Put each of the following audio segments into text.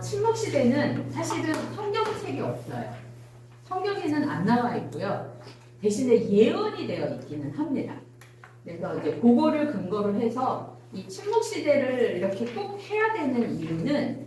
침묵시대는 사실은 성경책이 없어요. 성경에는 안 나와 있고요. 대신에 예언이 되어 있기는 합니다. 그래서 이제 그거를 근거로 해서 이 침묵시대를 이렇게 꼭 해야 되는 이유는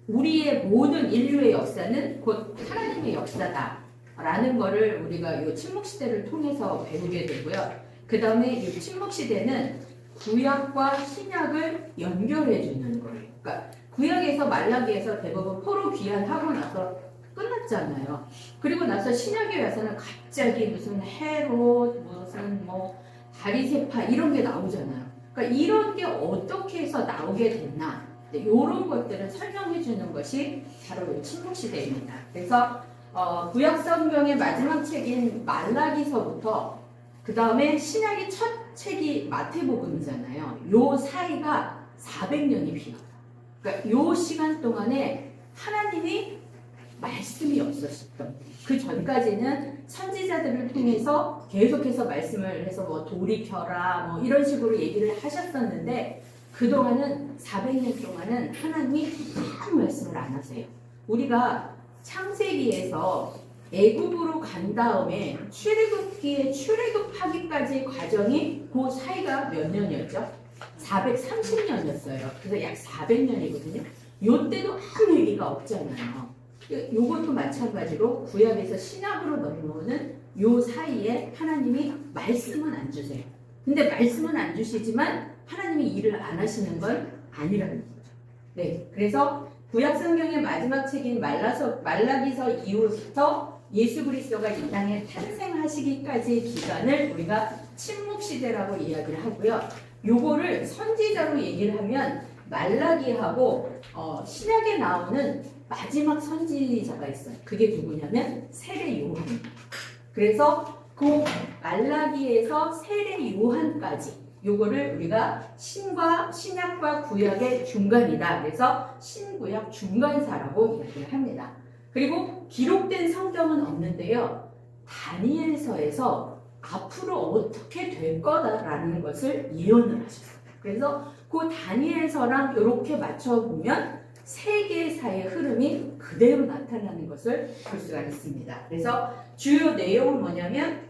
우리의 모든 인류의 역사는 곧 하나님의 역사다라는 거를 우리가 이 침묵시대를 통해서 배우게 되고요. 그 다음에 이 침묵시대는 구약과 신약을 연결해 주는 거예요. 그러니까 구약에서 말라기에서 대부분 포로 귀환하고 나서 끝났잖아요. 그리고 나서 신약에 와서는 갑자기 무슨 헤롯, 무슨 뭐 다리세파 이런 게 나오잖아요. 그러니까 이런 게 어떻게 해서 나오게 됐나 이런 것들을 설명해 주는 것이 바로 이 침묵시대입니다. 그래서 구약 성경의 마지막 책인 말라기서부터 그 다음에 신약의 첫 책이 마태복음이잖아요. 요 사이가 400년이 필요해요. 그러니까 요 시간 동안에 하나님이 말씀이 없었던 그 전까지는 선지자들을 통해서 계속해서 말씀을 해서 뭐 돌이켜라 뭐 이런 식으로 얘기를 하셨었는데 그동안은 400년 동안은 하나님이 아무 말씀을 안 하세요. 우리가 창세기에서 애굽으로 간 다음에 출애굽기에 출애굽하기까지 과정이 그 사이가 몇 년이었죠? 430년이었어요. 그래서 약 400년이거든요. 요때도 아무 얘기가 없잖아요. 요것도 마찬가지로 구약에서 신약으로 넘어오는 요 사이에 하나님이 말씀은 안 주세요. 근데 말씀은 안 주시지만 하나님이 일을 안 하시는 건 아니라는 거죠. 네, 그래서 구약 성경의 마지막 책인 말라기서 이후부터 예수 그리스도가 이 땅에 탄생하시기까지 기간을 우리가 침묵시대라고 이야기를 하고요. 요거를 선지자로 얘기를 하면 말라기하고 신약에 나오는 마지막 선지자가 있어요. 그게 누구냐면 세례 요한입니다. 그래서 그 말라기에서 세례 요한까지 요거를 우리가 신약과 구약의 중간이다. 그래서 신구약 중간사라고 얘기를 합니다. 그리고 기록된 성경은 없는데요. 다니엘서에서 앞으로 어떻게 될 거다라는 것을 예언을 하셨어요. 그래서 그 다니엘서랑 이렇게 맞춰보면 세계사의 흐름이 그대로 나타나는 것을 볼 수가 있습니다. 그래서 주요 내용은 뭐냐면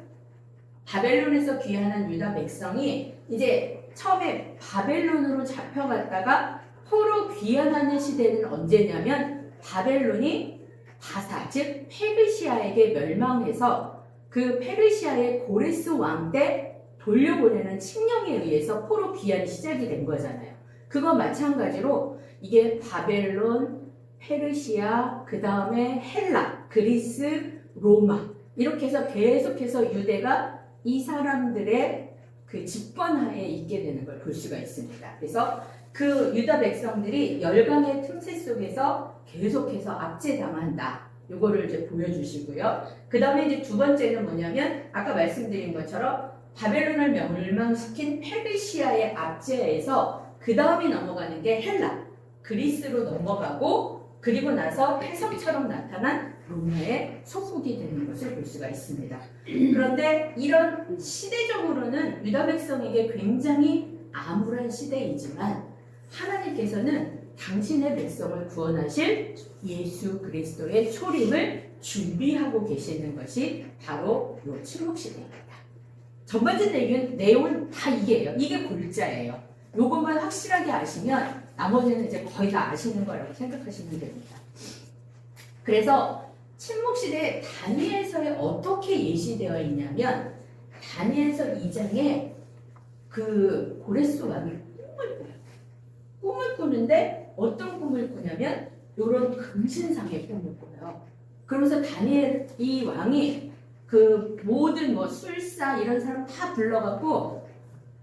바벨론에서 귀환한 유다 백성이 이제 처음에 바벨론으로 잡혀갔다가 포로 귀환하는 시대는 언제냐면 바벨론이 바사, 즉 페르시아에게 멸망해서 그 페르시아의 고레스 왕 때 돌려보내는 칙령에 의해서 포로 귀환이 시작이 된 거잖아요. 그거 마찬가지로 이게 바벨론, 페르시아, 그 다음에 헬라, 그리스, 로마 이렇게 해서 계속해서 유대가 이 사람들의 그 집권하에 있게 되는 걸 볼 수가 있습니다. 그래서 그 유다 백성들이 열강의 틈새 속에서 계속해서 압제당한다. 요거를 이제 보여주시고요. 그 다음에 이제 두 번째는 뭐냐면 아까 말씀드린 것처럼 바벨론을 멸망시킨 페르시아의 압제에서 그 다음에 넘어가는 게 헬라, 그리스로 넘어가고 그리고 나서 해성처럼 나타난 로마의 소국이 되는 것을 볼 수가 있습니다. 그런데 이런 시대적으로는 유다 백성에게 굉장히 암울한 시대이지만 하나님께서는 당신의 백성을 구원하실 예수 그리스도의 초림을 준비하고 계시는 것이 바로 이 침묵시대입니다. 전반적인 내용은 다 이게예요. 이게 골자예요. 요것만 확실하게 아시면 나머지는 이제 거의 다 아시는 거라고 생각하시면 됩니다. 그래서 침묵시대 다니엘서에 어떻게 예시되어 있냐면 다니엘서 2장에 그 고레스 왕이 꿈을 꿔요. 꿈을 꾸는데 어떤 꿈을 꾸냐면 이런 금신상의 꿈을 꿔요. 그러면서 다니엘 이 왕이 그 모든 뭐 술사 이런 사람 다 불러갖고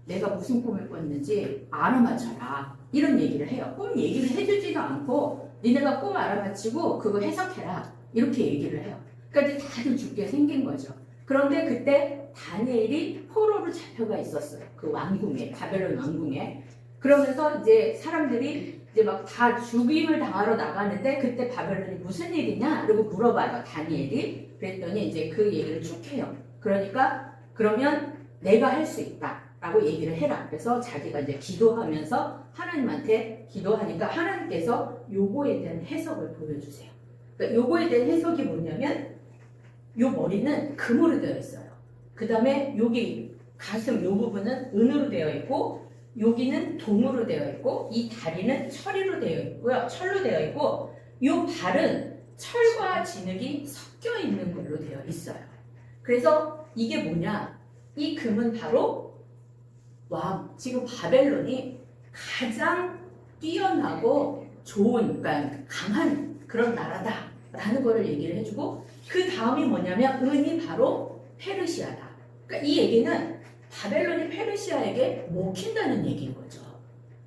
내가 무슨 꿈을 꿨는지 알아맞혀라 이런 얘기를 해요. 꿈 얘기를 해주지도 않고 니네가 꿈 알아맞히고 그거 해석해라 이렇게 얘기를 해요. 그러니까 다들 죽게 생긴 거죠. 그런데 그때 다니엘이 포로로 잡혀가 있었어요. 그 왕궁에, 바벨론 왕궁에. 그러면서 이제 사람들이 이제 막 다 죽임을 당하러 나가는데 그때 바벨론이 무슨 일이냐? 그리고 물어봐요, 다니엘이. 그랬더니 이제 그 얘기를 쭉 해요. 그러니까 그러면 내가 할 수 있다. 라고 얘기를 해라. 그래서 자기가 이제 기도하면서 하나님한테 기도하니까 하나님께서 요거에 대한 해석을 보여주세요. 그러니까 요거에 대한 해석이 뭐냐면 요 머리는 금으로 되어 있어요. 그 다음에 여기 가슴 요 부분은 은으로 되어 있고 여기는 동으로 되어 있고 이 다리는 철로 되어 있고요. 철로 되어 있고 요 발은 철과 진흙이 섞여 있는 걸로 되어 있어요. 그래서 이게 뭐냐? 이 금은 바로 지금 바벨론이 가장 뛰어나고 좋은, 그러니까 강한 그런 나라다라는 거를 얘기를 해주고 그 다음이 뭐냐면 은이 바로 페르시아다. 그러니까 이 얘기는 바벨론이 페르시아에게 먹힌다는 얘기인 거죠.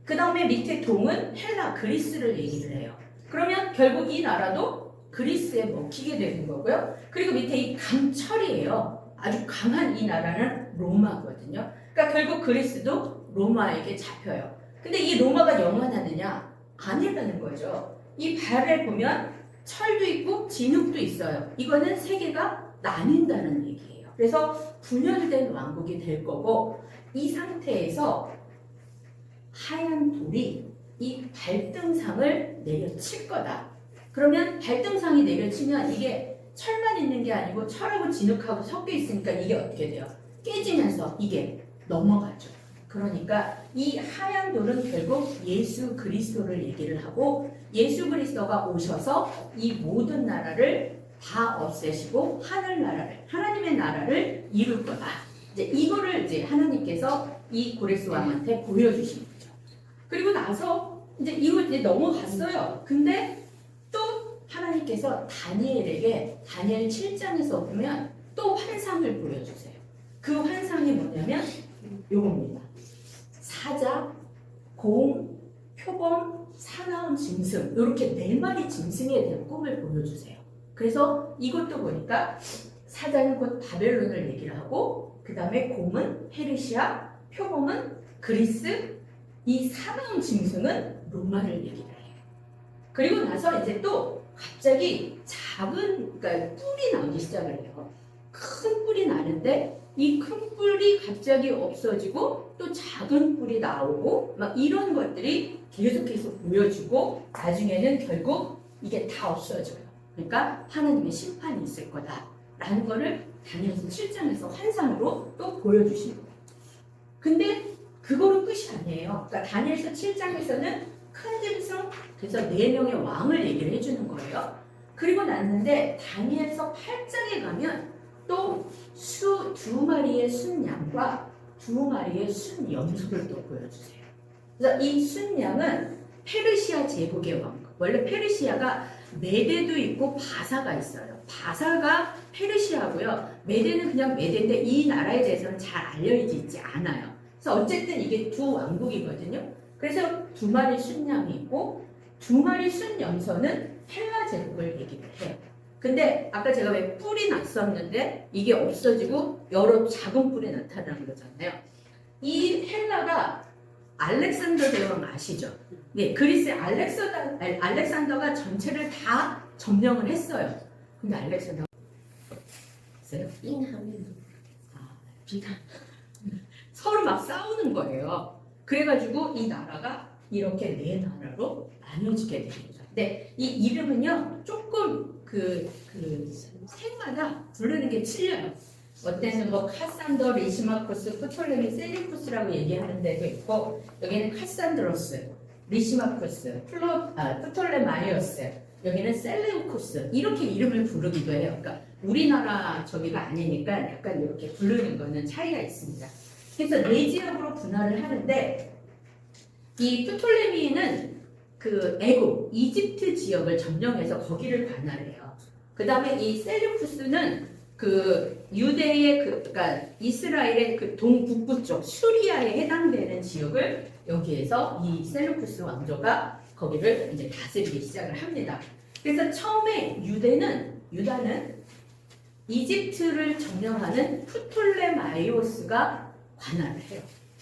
그 다음에 밑에 동은 헬라, 그리스를 얘기를 해요. 그러면 결국 이 나라도 그리스에 먹히게 되는 거고요. 그리고 밑에 이 강철이에요. 아주 강한 이 나라는 로마거든요. 그러니까 결국 그리스도 로마에게 잡혀요. 근데 이 로마가 영원하느냐? 아니라는 거죠. 이 발에 보면 철도 있고 진흙도 있어요. 이거는 세계가 나뉜다는 얘기예요. 그래서 분열된 왕국이 될 거고 이 상태에서 하얀 돌이 이 발등상을 내려칠 거다. 그러면 발등상이 내려치면 이게 철만 있는 게 아니고 철하고 진흙하고 섞여 있으니까 이게 어떻게 돼요? 깨지면서 이게 넘어가죠. 그러니까 이 하얀 돌은 결국 예수 그리스도를 얘기를 하고 예수 그리스도가 오셔서 이 모든 나라를 다 없애시고 하늘나라를 하나님의 나라를 이룰 거다. 이제 이거를 이제 하나님께서 이 고레스 왕한테 보여주신 거죠. 그리고 나서 이제 이거 이제 넘어갔어요. 근데 또 하나님께서 다니엘에게 다니엘 7장에서 보면 또 환상을 보여주세요. 그 환상이 뭐냐면 요겁니다. 사자, 공, 표범, 사나운 짐승 이렇게 4마리 짐승에 대한 꿈을 보여주세요. 그래서 이것도 보니까 사자는 곧 바벨론을 얘기를 하고 그 다음에 공은 페르시아, 표범은 그리스, 이 사나운 짐승은 로마를 얘기를 해요. 그리고 나서 이제 또 갑자기 작은 그러니까 뿔이 나오기 시작을 해요. 큰 뿔이 나는데 이 큰 뿔이 갑자기 없어지고 또 작은 뿔이 나오고 막 이런 것들이 계속해서 보여주고 나중에는 결국 이게 다 없어져요. 그러니까 하나님의 심판이 있을 거다라는 거를 다니엘서 7장에서 환상으로 또 보여주신 거예요. 근데 그거로 끝이 아니에요. 그러니까 다니엘서 7장에서는 큰 짐승 그래서 4명의 왕을 얘기를 해주는 거예요. 그리고 났는데 다니엘서 8장에 가면 또 2마리의 순양과 2마리의 순염소를 또 보여주세요. 그래서 이 순양은 페르시아 제국의 왕국. 원래 페르시아가 메대도 있고 바사가 있어요. 바사가 페르시아고요. 메대는 그냥 메대인데 이 나라에 대해서는 잘 알려져 있지 않아요. 그래서 어쨌든 이게 2 왕국이거든요. 그래서 2마리 순양이 있고 2마리 순염소는 헬라 제국을 얘기를 해요. 근데 아까 제가 왜 뿔이 났었는데 이게 없어지고 여러 작은 뿔이 나타나는 거잖아요. 이 헬라가 알렉산더 대왕 아시죠? 네, 그리스의 알렉산더가 전체를 다 점령을 했어요. 근데 알렉산더 있어요? 비단 서로 막 싸우는 거예요. 그래가지고 이 나라가 이렇게 4나라로 나뉘어지게 되는 거죠. 근데 이 이름은요 조금 그 생마다 부르는 게 틀려요. 어때는 뭐 카산더, 리시마코스, 프톨레미, 셀리쿠스라고 얘기하는 데도 있고 여기는 카산드로스, 리시마코스, 프톨레마이오스, 여기는 셀레우코스 이렇게 이름을 부르기도 해요. 그러니까 우리나라 저기가 아니니까 약간 이렇게 부르는 거는 차이가 있습니다. 그래서 4지역으로 분할을 하는데 이 프톨레미는 그 애국, 이집트 지역을 점령해서 거기를 관할해요. 그 다음에 이 셀루쿠스는 그 유대의 그러니까 이스라엘의 그 동북부 쪽 수리아에 해당되는 지역을 여기에서 이 셀루쿠스 왕조가 거기를 이제 다스리기 시작을 합니다. 그래서 처음에 유다는 이집트를 점령하는 프톨레마이오스가 관할을 해요.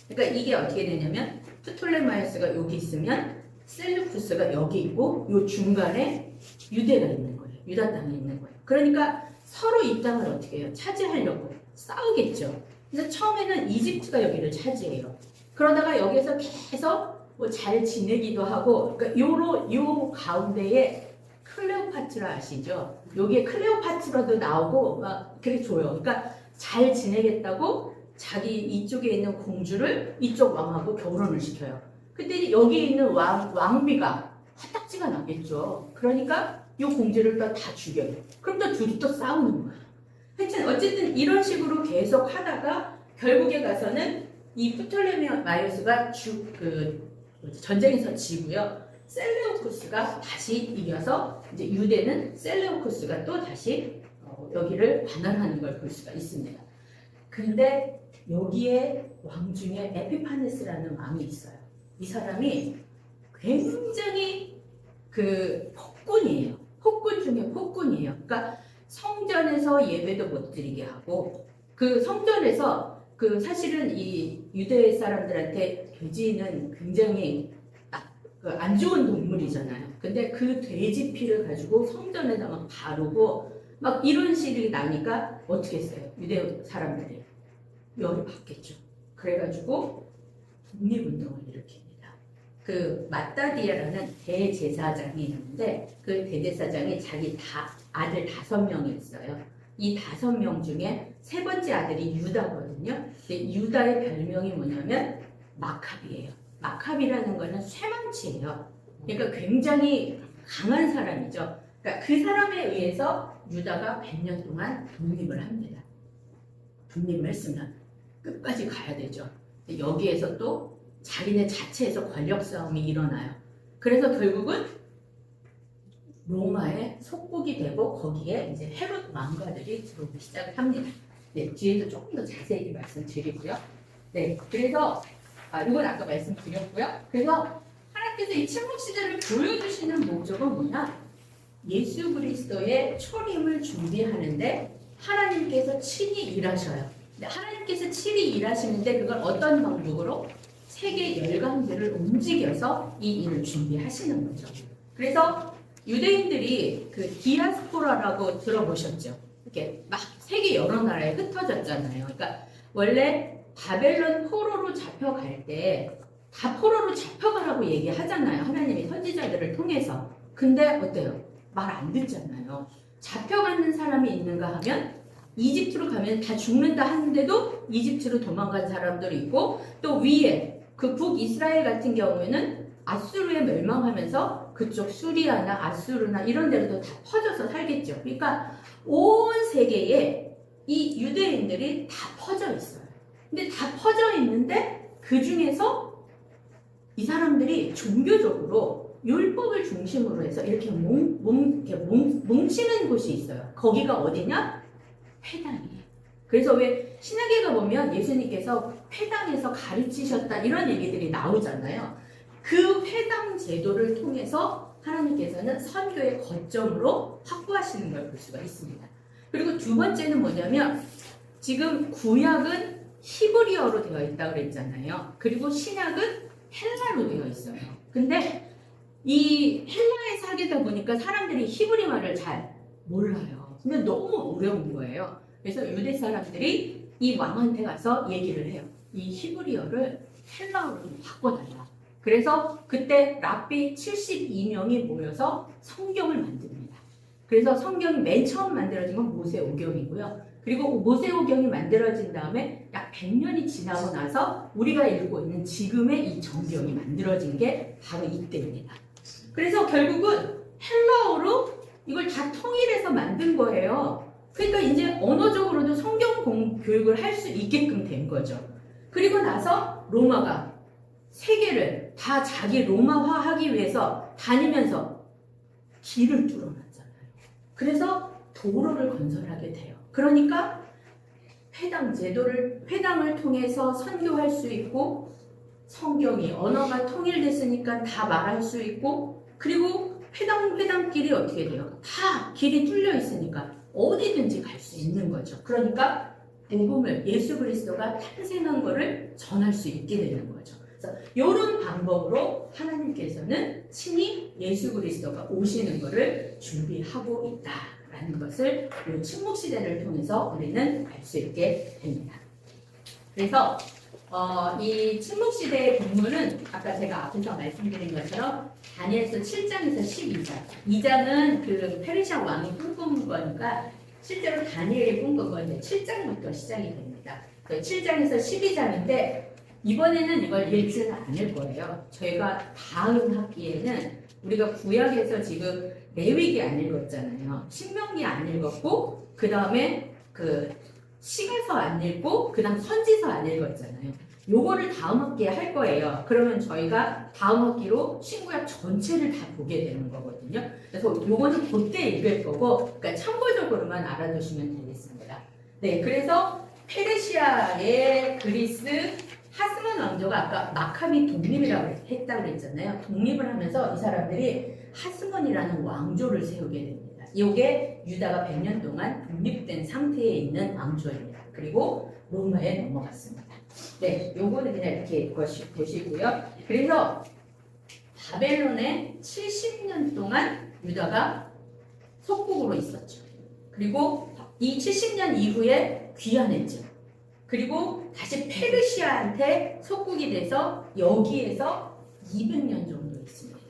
그러니까 이게 어떻게 되냐면 프톨레마이오스가 여기 있으면 셀루쿠스가 여기 있고 요 중간에 유대가 있는 거예요. 유다 땅이 있는 거예요. 그러니까 서로 입장을 어떻게 해요? 차지하려고 싸우겠죠. 그래서 처음에는 이집트가 여기를 차지해요. 그러다가 여기서 계속 뭐 잘 지내기도 하고, 그러니까 요 가운데에 클레오파트라 아시죠? 여기에 클레오파트라도 나오고 막 그렇게 줘요. 그러니까 잘 지내겠다고 자기 이쪽에 있는 공주를 이쪽 왕하고 결혼을 시켜요. 근데 여기에 있는 왕비가 화딱지가 나겠죠. 그러니까 이 공주를 또 다 죽여요. 그럼 또 둘이 또 싸우는 거야. 하여튼 어쨌든 이런 식으로 계속 하다가 결국에 가서는 이 프톨레미아이오스가 전쟁에서 지고요. 셀레우쿠스가 다시 이겨서 이제 유대는 셀레우쿠스가 또 다시 여기를 관할하는 걸 볼 수가 있습니다. 근데 여기에 왕 중에 에피파네스라는 왕이 있어요. 이 사람이 굉장히 폭군이에요. 폭군 중에 폭군이에요. 그러니까 성전에서 예배도 못 드리게 하고 그 성전에서 사실은 이 유대 사람들한테 돼지는 굉장히 안 좋은 동물이잖아요. 근데 그 돼지 피를 가지고 성전에다 막 바르고 막 이런 식이 나니까 어떻게 했어요? 유대 사람들이 열이 받겠죠. 그래가지고 독립운동을 일으킵니다. 마따디아라는 대제사장이 있는데 그 대제사장이 자기 아들 5명이 있어요. 이 5명 중에 세 번째 아들이 유다거든요. 근데 유다의 별명이 뭐냐면 마카비예요. 마카비라는 거는 쇠망치예요. 그러니까 굉장히 강한 사람이죠. 그러니까 그 사람에 의해서 유다가 100년 동안 독립을 합니다. 독립을 했으면 끝까지 가야 되죠. 여기에서 또 자기네 자체에서 권력 싸움이 일어나요. 그래서 결국은 로마의 속국이 되고 거기에 이제 헤롯 왕가들이 들어오기 시작을 합니다. 네, 뒤에서 조금 더 자세히 말씀드리고요. 네, 그래서 이건 아까 말씀드렸고요. 그래서 하나님께서 이 침묵 시대를 보여주시는 목적은 뭐냐? 예수 그리스도의 초림을 준비하는데 하나님께서 친히 일하셔요. 하나님께서 친히 일하시는데 그걸 어떤 방법으로? 세계 열강들을 움직여서 이 일을 준비하시는 거죠. 그래서 유대인들이 디아스포라라고 들어보셨죠? 이렇게 막 세계 여러 나라에 흩어졌잖아요. 그러니까 원래 바벨론 포로로 잡혀갈 때 다 포로로 잡혀가라고 얘기하잖아요. 하나님이 선지자들을 통해서. 근데 어때요? 말 안 듣잖아요. 잡혀가는 사람이 있는가 하면 이집트로 가면 다 죽는다 하는데도 이집트로 도망간 사람들이 있고 또 위에 북이스라엘 같은 경우에는 아수르에 멸망하면서 그쪽 수리아나 아수르나 이런 데로도 다 퍼져서 살겠죠. 그러니까 온 세계에 이 유대인들이 다 퍼져 있어요. 근데 다 퍼져 있는데 그 중에서 이 사람들이 종교적으로 율법을 중심으로 해서 이렇게 뭉치는 곳이 있어요. 거기가 어디냐? 회당이에요. 그래서 왜 신약에 가보면 예수님께서 회당에서 가르치셨다 이런 얘기들이 나오잖아요. 그 회당 제도를 통해서 하나님께서는 선교의 거점으로 확보하시는 걸 볼 수가 있습니다. 그리고 두 번째는 뭐냐면 지금 구약은 히브리어로 되어 있다고 그랬잖아요. 그리고 신약은 헬라로 되어 있어요. 근데 이 헬라에서 하게다 보니까 사람들이 히브리 말을 잘 몰라요. 근데 너무 어려운 거예요. 그래서 유대 사람들이 이 왕한테 가서 얘기를 해요. 이 히브리어를 헬라어로 좀 바꿔달라. 그래서 그때 랍비 72명이 모여서 성경을 만듭니다. 그래서 성경이 맨 처음 만들어진 건 모세오경이고요. 그리고 모세오경이 만들어진 다음에 약 100년이 지나고 나서 우리가 읽고 있는 지금의 이 정경이 만들어진 게 바로 이때입니다. 그래서 결국은 헬라어로 이걸 다 통일해서 만든 거예요. 그러니까 이제 언어적으로도 성경 교육을 할 수 있게끔 된 거죠. 그리고 나서 로마가 세계를 다 자기 로마화하기 위해서 다니면서 길을 뚫어놨잖아요. 그래서 도로를 건설하게 돼요. 그러니까 회당을 통해서 선교할 수 있고 성경이 언어가 통일됐으니까 다 말할 수 있고 그리고 회당길이 어떻게 돼요? 다 길이 뚫려 있으니까 어디든지 갈 수 있는 거죠. 그러니까 복음을 예수 그리스도가 탄생한 것을 전할 수 있게 되는 거죠. 그래서 이런 방법으로 하나님께서는 친히 예수 그리스도가 오시는 것을 준비하고 있다라는 것을 이 침묵 시대를 통해서 우리는 알 수 있게 됩니다. 그래서 이 침묵시대의 본문은 아까 제가 앞에서 말씀드린 것처럼 다니엘서 7장에서 12장. 2장은 그 페르시아 왕이 꿈꾼 거니까 실제로 다니엘이 꿈꾼 건 이제 7장부터 시작이 됩니다. 7장에서 12장인데 이번에는 이걸 읽지는 않을 거예요. 저희가 다음 학기에는 우리가 구약에서 지금 레위기 안 읽었잖아요. 신명기 안 읽었고 그 다음에 그 시가서 안 읽고 그 다음 선지서 안 읽었잖아요. 요거를 다음 학기에 할 거예요. 그러면 저희가 다음 학기로 신구약 전체를 다 보게 되는 거거든요. 그래서 요거는 그때 읽을 거고, 그러니까 참고적으로만 알아두시면 되겠습니다. 네, 그래서 페르시아의 그리스 하스몬 왕조가 아까 마카비 독립이라고 했다고 했잖아요. 독립을 하면서 이 사람들이 하스몬이라는 왕조를 세우게 됩니다. 이게 유다가 100년 동안 독립된 상태에 있는 왕조입니다. 그리고 로마에 넘어갔습니다. 네, 요거는 그냥 이렇게 보시고요. 그래서 바벨론에 70년 동안 유다가 속국으로 있었죠. 그리고 이 70년 이후에 귀환했죠. 그리고 다시 페르시아한테 속국이 돼서 여기에서 200년 정도 있습니다.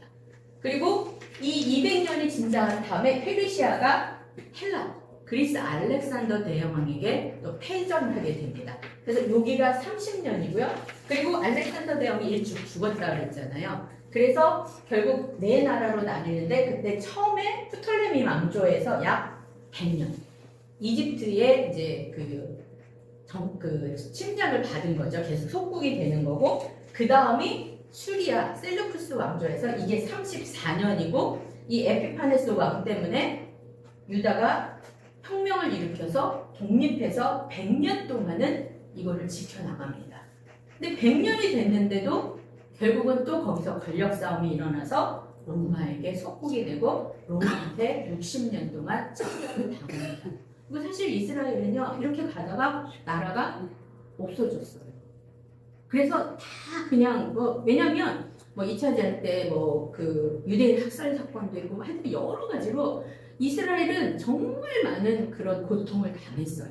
그리고 이 200년이 지나간 다음에 페르시아가 헬라, 그리스 알렉산더 대왕에게 또 패전하게 됩니다. 그래서 여기가 30년이고요. 그리고 알렉산더 대왕이 일찍 죽었다고 그랬잖아요. 그래서 결국 네 나라로 나뉘는데 그때 처음에 프톨레미 왕조에서 약 100년 이집트의 이제 그 침략을 받은 거죠. 계속 속국이 되는 거고 그 다음이 수리아 셀루쿠스 왕조에서 이게 34년이고 이 에피파네스 왕 때문에 유다가 혁명을 일으켜서 독립해서 100년 동안은 이거를 지켜나갑니다. 근데 100년이 됐는데도 결국은 또 거기서 권력 싸움이 일어나서 로마에게 속국이 되고 로마한테 60년 동안 침략을 당합니다. 그리고 사실 이스라엘은요 이렇게 가다가 나라가 없어졌어요. 그래서 다 그냥 왜냐면 2차 대전 때 그 유대인 학살 사건도 있고 하여튼 여러 가지로 이스라엘은 정말 많은 그런 고통을 당했어요.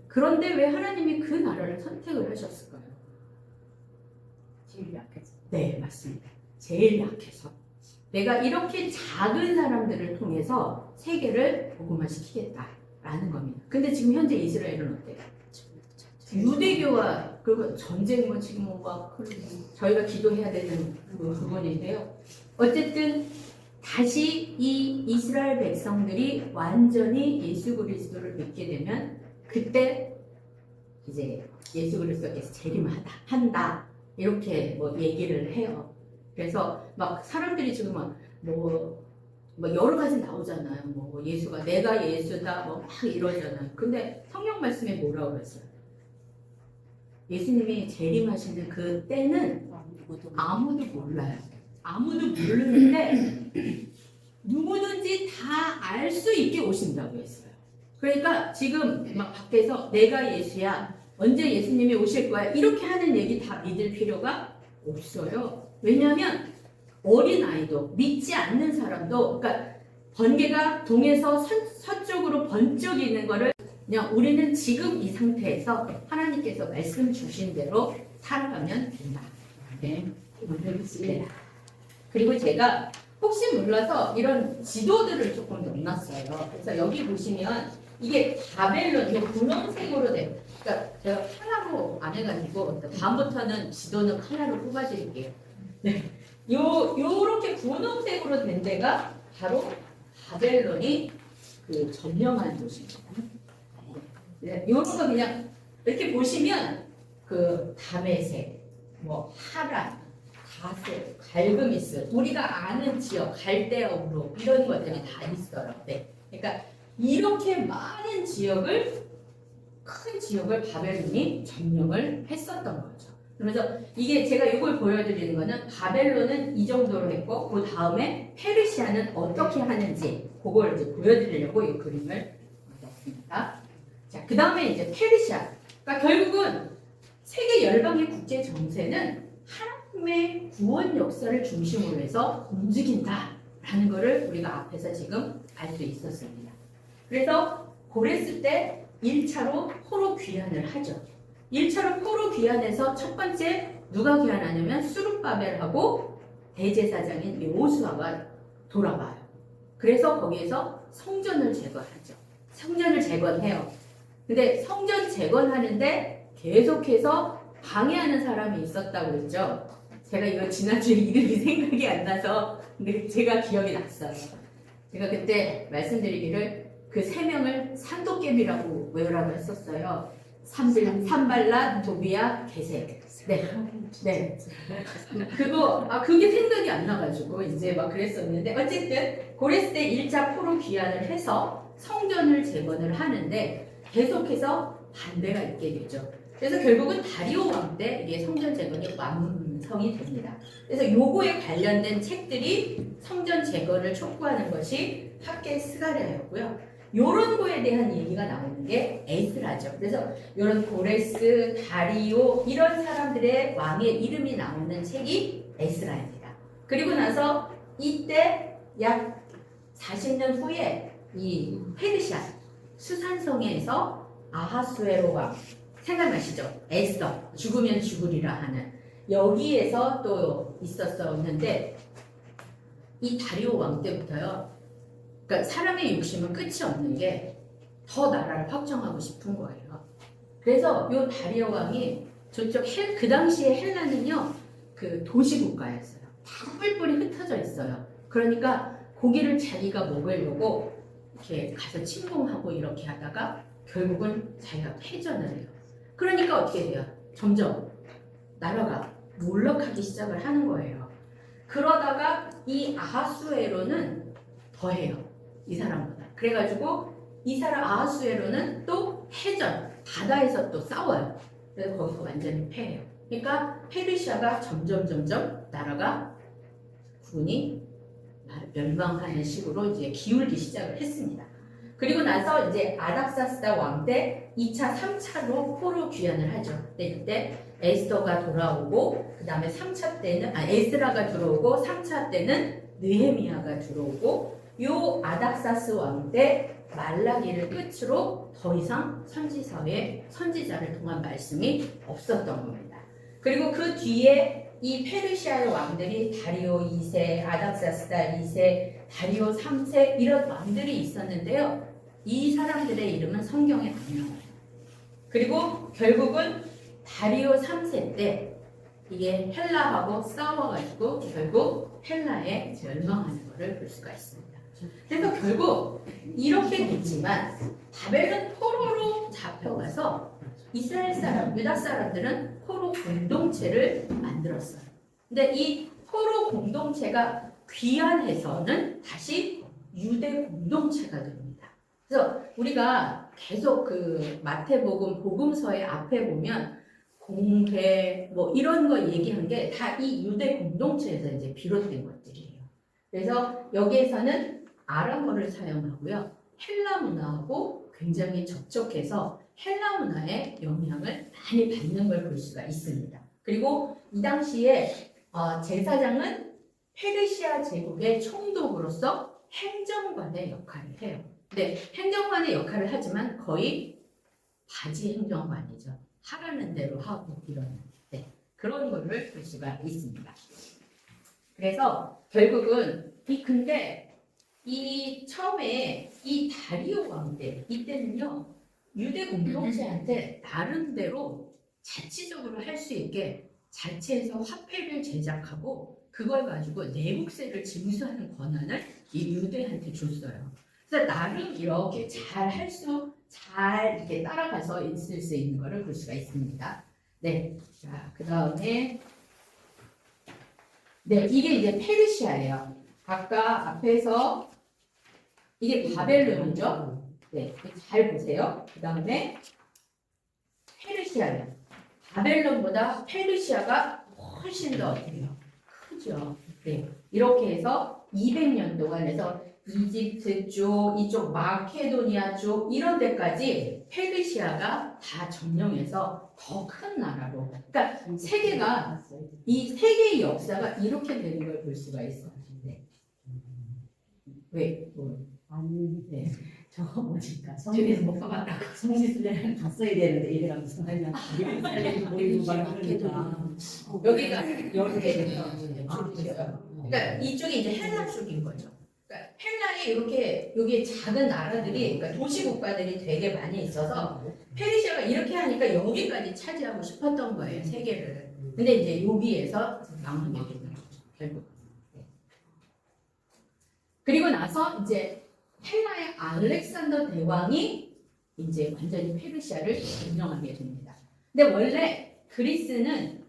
그런데 왜 하나님이 그 나라를 선택을 하셨을까요? 제일 약해서. 네, 맞습니다. 제일 약해서. 내가 이렇게 작은 사람들을 통해서 세계를 복음화시키겠다라는 겁니다. 근데 지금 현재 이스라엘은 어때요? 유대교와 그리고 전쟁 지금 저희가 기도해야 되는 그 부분인데요. 어쨌든 다시 이 이스라엘 백성들이 완전히 예수 그리스도를 믿게 되면 그때 이제 예수 그리스도께서 재림한다 이렇게 얘기를 해요. 그래서 막 사람들이 지금 여러 가지 나오잖아요. 예수가 내가 예수다 막 이러잖아요. 근데 성경 말씀에 뭐라고 그랬어요? 예수님이 재림하시는 그 때는 아무도 몰라요. 아무도 모르는데 누구든지 다 알 수 있게 오신다고 했어요. 그러니까 지금 막 밖에서 내가 예수야, 언제 예수님이 오실 거야 이렇게 하는 얘기 다 믿을 필요가 없어요. 왜냐하면 어린아이도 믿지 않는 사람도 그러니까 번개가 동에서 서쪽으로 번쩍이는 거를 그냥 우리는 지금 이 상태에서 하나님께서 말씀 주신 대로 살아가면 된다. 네. 네. 그리고 제가 혹시 몰라서 이런 지도들을 조금 넣어놨어요. 그래서 여기 보시면 이게 바벨론, 이게 분홍색으로 된, 그러니까 제가 컬러로 안 해가지고 다음부터는 지도는 컬러로 뽑아드릴게요. 네. 요렇게 분홍색으로 된 데가 바로 바벨론이 그 점령한 도시입니다. 네, 요런 거 그냥 이렇게 보시면 그 다메섹, 하란, 다소, 갈그미스, 우리가 아는 지역, 갈대아우로 이런 것들이 다 있어요. 네. 그러니까 이렇게 많은 지역을 큰 지역을 바벨론이 점령을 했었던 거죠. 그러면서 이게 제가 이걸 보여드리는 거는 바벨론은 이 정도로 했고 그 다음에 페르시아는 어떻게 하는지 그걸 이제 보여드리려고 이 그림을 넣었습니다. 자, 그 다음에 이제 페르시아. 그러니까 결국은 세계 열방의 국제 정세는 하나님의 구원 역사를 중심으로 해서 움직인다라는 것을 우리가 앞에서 지금 알 수 있었습니다. 그래서 고레스 때 1차로 포로 귀환을 하죠. 1차로 포로 귀환해서 첫 번째 누가 귀환하냐면 수룹바벨하고 대제사장인 여호수아가 돌아와요. 그래서 거기에서 성전을 재건하죠. 성전을 재건해요. 근데 성전 재건하는데 계속해서 방해하는 사람이 있었다고 그랬죠. 제가 이거 지난주에 이름이 생각이 안 나서 근데 제가 기억이 났어요. 제가 그때 말씀드리기를 그 세 명을 산도깨비라고 외우라고 했었어요. 산발랏, 도비야, 게셈. 네. 그게 생각이 안 나가지고 이제 막 그랬었는데 어쨌든 그랬을 때 1차 포로 귀환을 해서 성전을 재건을 하는데 계속해서 반대가 있게 되죠. 그래서 결국은 다리오 왕 때 이게 성전 재건이 완성이 됩니다. 그래서 요거에 관련된 책들이 성전 재건을 촉구하는 것이 학계 스가랴였고요. 요런 거에 대한 얘기가 나오는 게 에스라죠. 그래서 요런 고레스, 다리오 이런 사람들의 왕의 이름이 나오는 책이 에스라입니다. 그리고 나서 이때 약 40년 후에 이 페르시아 수산성에서 아하수에로 왕 생각나시죠? 에스더 죽으면 죽으리라 하는 여기에서 또 있었었는데 이 다리오 왕 때부터요. 그러니까 사람의 욕심은 끝이 없는 게 더 나라를 확정하고 싶은 거예요. 그래서 요 다리오 왕이 저쪽 그 당시에 헬라는요 그 도시국가였어요. 다 뿔뿔이 흩어져 있어요. 그러니까 고기를 자기가 먹으려고 이렇게 가서 침공하고 이렇게 하다가 결국은 자기가 패전을 해요. 그러니까 어떻게 돼요? 점점 나라가 몰락하기 시작을 하는 거예요. 그러다가 이 아하수에로는 더해요. 이 사람보다. 그래가지고 이 사람 아하수에로는 또 해전, 바다에서 또 싸워요. 그래서 거기서 완전히 패해요. 그러니까 페르시아가 점점 나라가 군이 멸망하는 식으로 이제 기울기 시작을 했습니다. 그리고 나서 이제 아닥사스다 왕 때 2차, 3차로 포로 귀환을 하죠. 그때 에스더가 돌아오고 그 다음에 3차 때는 에스라가 들어오고 3차 때는 느헤미야가 들어오고 요 아닥사스 왕 때 말라기를 끝으로 더 이상 선지서에 선지자를 통한 말씀이 없었던 겁니다. 그리고 그 뒤에 이 페르시아의 왕들이 다리오 2세, 아닥사스다 2세, 다리오 3세 이런 왕들이 있었는데요. 이 사람들의 이름은 성경에 안 나와요. 그리고 결국은 다리오 3세 때 이게 헬라하고 싸워가지고 결국 헬라에 멸망하는 것을 볼 수가 있습니다. 그래서 결국 이렇게 됐지만 바벨론 포로로 잡혀가서 이스라엘 사람, 유다 사람들은 포로 공동체를 만들었어요. 근데 이 포로 공동체가 귀환해서는 다시 유대 공동체가 됩니다. 그래서 우리가 계속 그 마태복음 복음서의 앞에 보면 공회 뭐 이런 거 얘기한 게 다 이 유대 공동체에서 이제 비롯된 것들이에요. 그래서 여기에서는 아람어를 사용하고요. 헬라 문화하고 굉장히 접촉해서 헬라 문화의 영향을 많이 받는 걸 볼 수가 있습니다. 그리고 이 당시에 제사장은 페르시아 제국의 총독으로서 행정관의 역할을 해요. 네, 행정관의 역할을 하지만 거의 바지 행정관이죠. 하라는 대로 하고 이러는 그런 거를 볼 수가 있습니다. 그래서 결국은 근데 이 처음에 이 다리오 왕 때 이때는요 유대 공동체한테 나름대로 자치적으로 할 수 있게 자체에서 화폐를 제작하고 그걸 가지고 내국세를 징수하는 권한을 이 유대한테 줬어요. 그래서 나름 이렇게 잘 이렇게 따라가서 있을 수 있는 것을 볼 수가 있습니다. 네, 자, 그 다음에 이게 이제 페르시아예요. 아까 앞에서 이게 바벨론이죠. 네, 잘 보세요. 그 다음에 페르시아예요. 바벨론보다 페르시아가 훨씬 더 크죠. 네, 이렇게 해서 200년 동안 해서 이집트 쪽, 이쪽 마케도니아 쪽 이런 데까지 페르시아가 다 점령해서 더 큰 나라로. 그러니까 세계가 이 세계의 역사가 이렇게 되는 걸 볼 수가 있어요. 네. 왜? 네. 저 보니까 저기서 못 가봤다고. 성지순례를 갔어야 되는데 얘가 무슨 말이야? 살리고 모이고 막 그러니까 여기가 여기에 그러니까 이쪽이 이제 헬라 쪽인 거죠. 그러니까 헬라에 이렇게 여기 작은 나라들이 그러니까 도시 국가들이 되게 많이 있어서 페르시아가 이렇게 하니까 여기까지 차지하고 싶었던 거예요, 세계를. 근데 이제 여기에서 망하게 되는 거죠, 결국. 네. 그리고 나서 이제 헬라의 알렉산더 대왕이 이제 완전히 페르시아를 점령하게 됩니다. 근데 원래 그리스는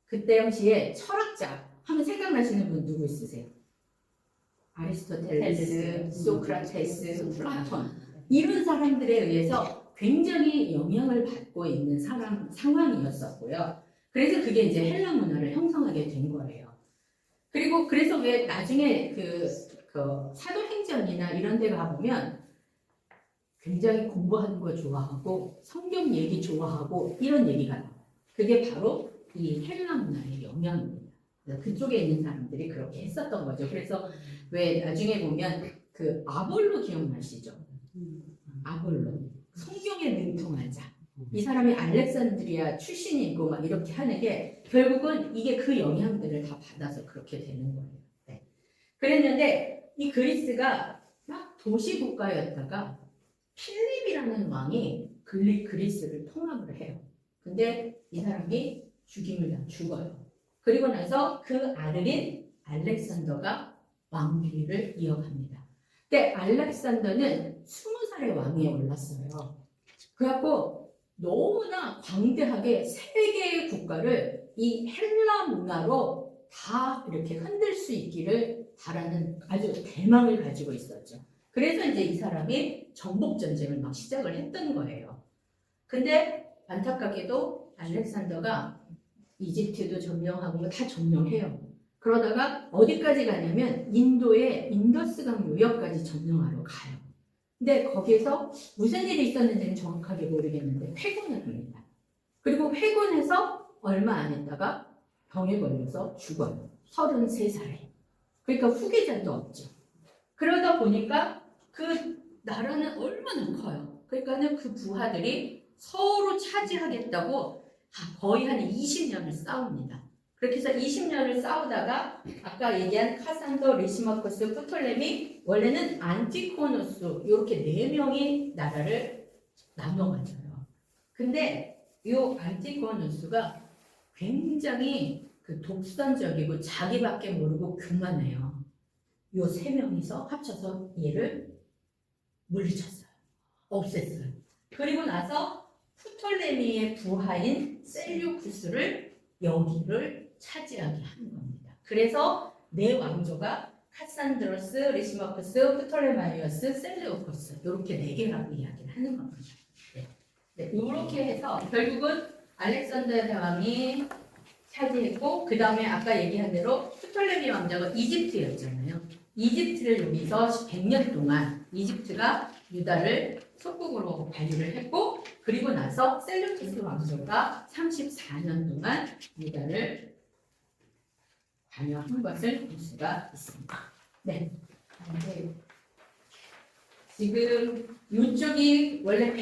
그때 당시에 철학자 하면 생각나시는 분 누구 있으세요? 아리스토텔레스, 소크라테스, 플라톤 이런 사람들에 의해서 굉장히 영향을 받고 있는 상황이었었고요. 그래서 그게 이제 헬라 문화를 형성하게 된 거예요. 그리고 그래서 왜 나중에 그 사도행전이나 이런 데 가보면 굉장히 공부하는 거 좋아하고 성경 얘기 좋아하고 이런 얘기가 나와요. 그게 바로 이 헬라 문화의 영향입니다. 그쪽에 있는 사람들이 그렇게 했었던 거죠. 그래서 왜 나중에 보면 그 아볼로 기억나시죠? 아볼로 성경에 능통한 자. 이 사람이 알렉산드리아 출신이고 막 이렇게 하는 게 결국은 이게 그 영향들을 다 받아서 그렇게 되는 거예요. 네. 그랬는데 이 그리스가 막 도시 국가였다가 필립이라는 왕이 그리스를 통합을 해요. 근데 이 사람이 죽임을 당 죽어요. 그리고 나서 그 아들인 알렉산더가 왕위를 이어갑니다. 근데 알렉산더는 20살의 왕위에 올랐어요. 그래갖고 너무나 광대하게 세 개의 국가를 이 헬라 문화로 다 이렇게 흔들 수 있기를 바라는 아주 대망을 가지고 있었죠. 그래서 이제 이 사람이 정복 전쟁을 막 시작을 했던 거예요. 근데 안타깝게도 알렉산더가 이집트도 점령하고 다 점령해요. 그러다가 어디까지 가냐면 인도의 인더스강 요역까지 점령하러 가요. 근데 거기에서 무슨 일이 있었는지는 정확하게 모르겠는데 회군을 합니다. 그리고 회군해서 얼마 안 있다가 병에 걸려서 죽어요. 33살에. 그러니까 후계자도 없죠. 그러다 보니까 그 나라는 얼마나 커요. 그러니까는 그 부하들이 서로 차지하겠다고 거의 한 20년을 싸웁니다. 그렇게 해서 20년을 싸우다가 아까 얘기한 카산더, 리시마코스, 프톨레미 원래는 안티코노스 이렇게 4명이 나라를 나눠 가져요. 근데 이 안티코노스가 굉장히 그 독선적이고 자기밖에 모르고 교만해요. 이 3명이서 합쳐서 얘를 물리쳤어요. 없앴어요. 그리고 나서 프톨레미의 부하인 셀류쿠스를 여기를 차지하게 한 겁니다. 그래서 네 왕조가 카산드로스, 리시마쿠스, 프톨레마이오스, 셀레우코스 이렇게 4개라고 이야기를 하는 겁니다. 네. 이렇게 해서 결국은 알렉산더 대왕이 차지했고 그 다음에 아까 얘기한 대로 프톨레미 왕자가 이집트였잖아요. 이집트를 여기서 100년 동안 이집트가 유다를 속국으로 관리를 했고 그리고 나서 셀루키스 왕조가 34년 동안 유다를 관여한 것을 볼 수가 있습니다. 네. 지금 이쪽이 원래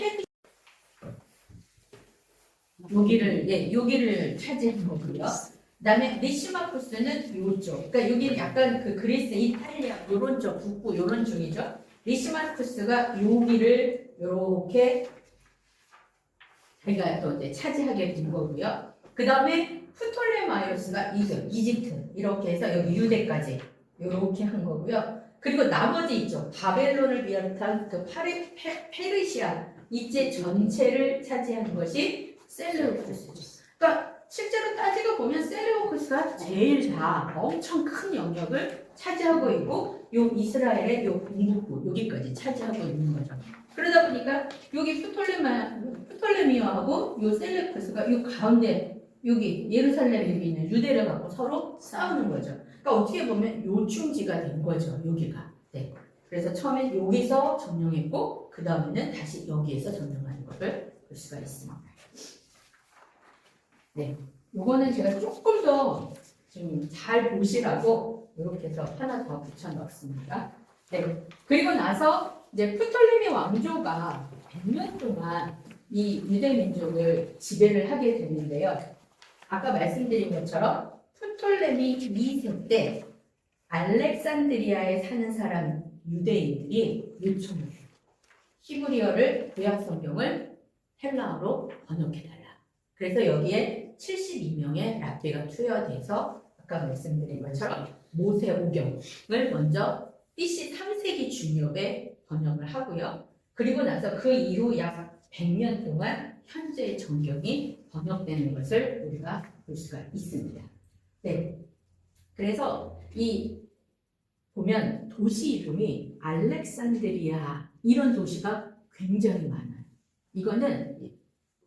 여기를 차지한 거고요. 그다음에 리시마쿠스는 이쪽. 그러니까 여기 약간 그 그리스, 이탈리아 요런 쪽 북부 요런 쪽이죠. 리시마쿠스가 여기를 이렇게 자기가 또 이제 차지하게 된 거고요. 그다음에 프톨레마이오스가 이집트 이렇게 해서 여기 유대까지 이렇게 한 거고요. 그리고 나머지 있죠. 바벨론을 비롯한 그 페르시아 이제 전체를 차지한 것이 셀레우코스죠. 그러니까 실제로 따지고 보면 셀레우코스가 제일 다 엄청 큰 영역을 차지하고 있고 요 이스라엘의 요 동북부 여기까지 차지하고 있는 거죠. 그러다 보니까 여기 프톨레미오하고 요 셀레우코스가 요 가운데 여기 예루살렘 여기 있는 유대를 갖고 서로 싸우는 거죠. 그러니까 어떻게 보면 요충지가 된 거죠. 여기가. 네. 그래서 처음에 여기서 점령했고 그 다음에는 다시 여기에서 점령하는 것을 볼 수가 있습니다. 네, 요거는 제가 조금 더 좀 잘 보시라고 이렇게 해서 하나 더 붙여 넣었습니다. 네, 그리고 나서 이제 프톨레미 왕조가 100년 동안 이 유대 민족을 지배를 하게 됐는데요. 아까 말씀드린 것처럼 프톨레미 2세 때 알렉산드리아에 사는 사람 유대인들이 요청해요. 히브리어를 구약 성경을 헬라어로 번역해달라. 그래서 여기에 72명의 랍비가 투여돼서 아까 말씀드린 것처럼 모세오경을 먼저 BC 3세기 중엽에 번역을 하고요. 그리고 나서 그 이후 약 100년 동안 현재의 정경이 번역되는 것을 우리가 볼 수가 있습니다. 네. 그래서 이 보면 도시 이름이 알렉산드리아 이런 도시가 굉장히 많아요. 이거는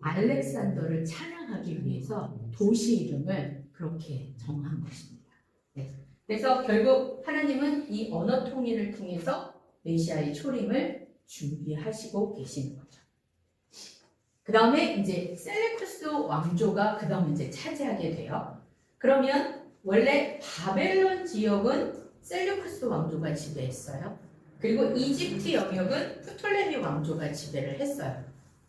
알렉산더를 찬양하기 위해서 도시 이름을 그렇게 정한 것입니다. 네. 그래서 결국 하나님은 이 언어 통일을 통해서 메시아의 초림을 준비하시고 계시는 거죠. 그 다음에 이제 셀레쿠스 왕조가 그 다음에 이제 차지하게 돼요. 그러면 원래 바벨론 지역은 셀레쿠스 왕조가 지배했어요. 그리고 이집트 영역은 프톨레미 왕조가 지배를 했어요.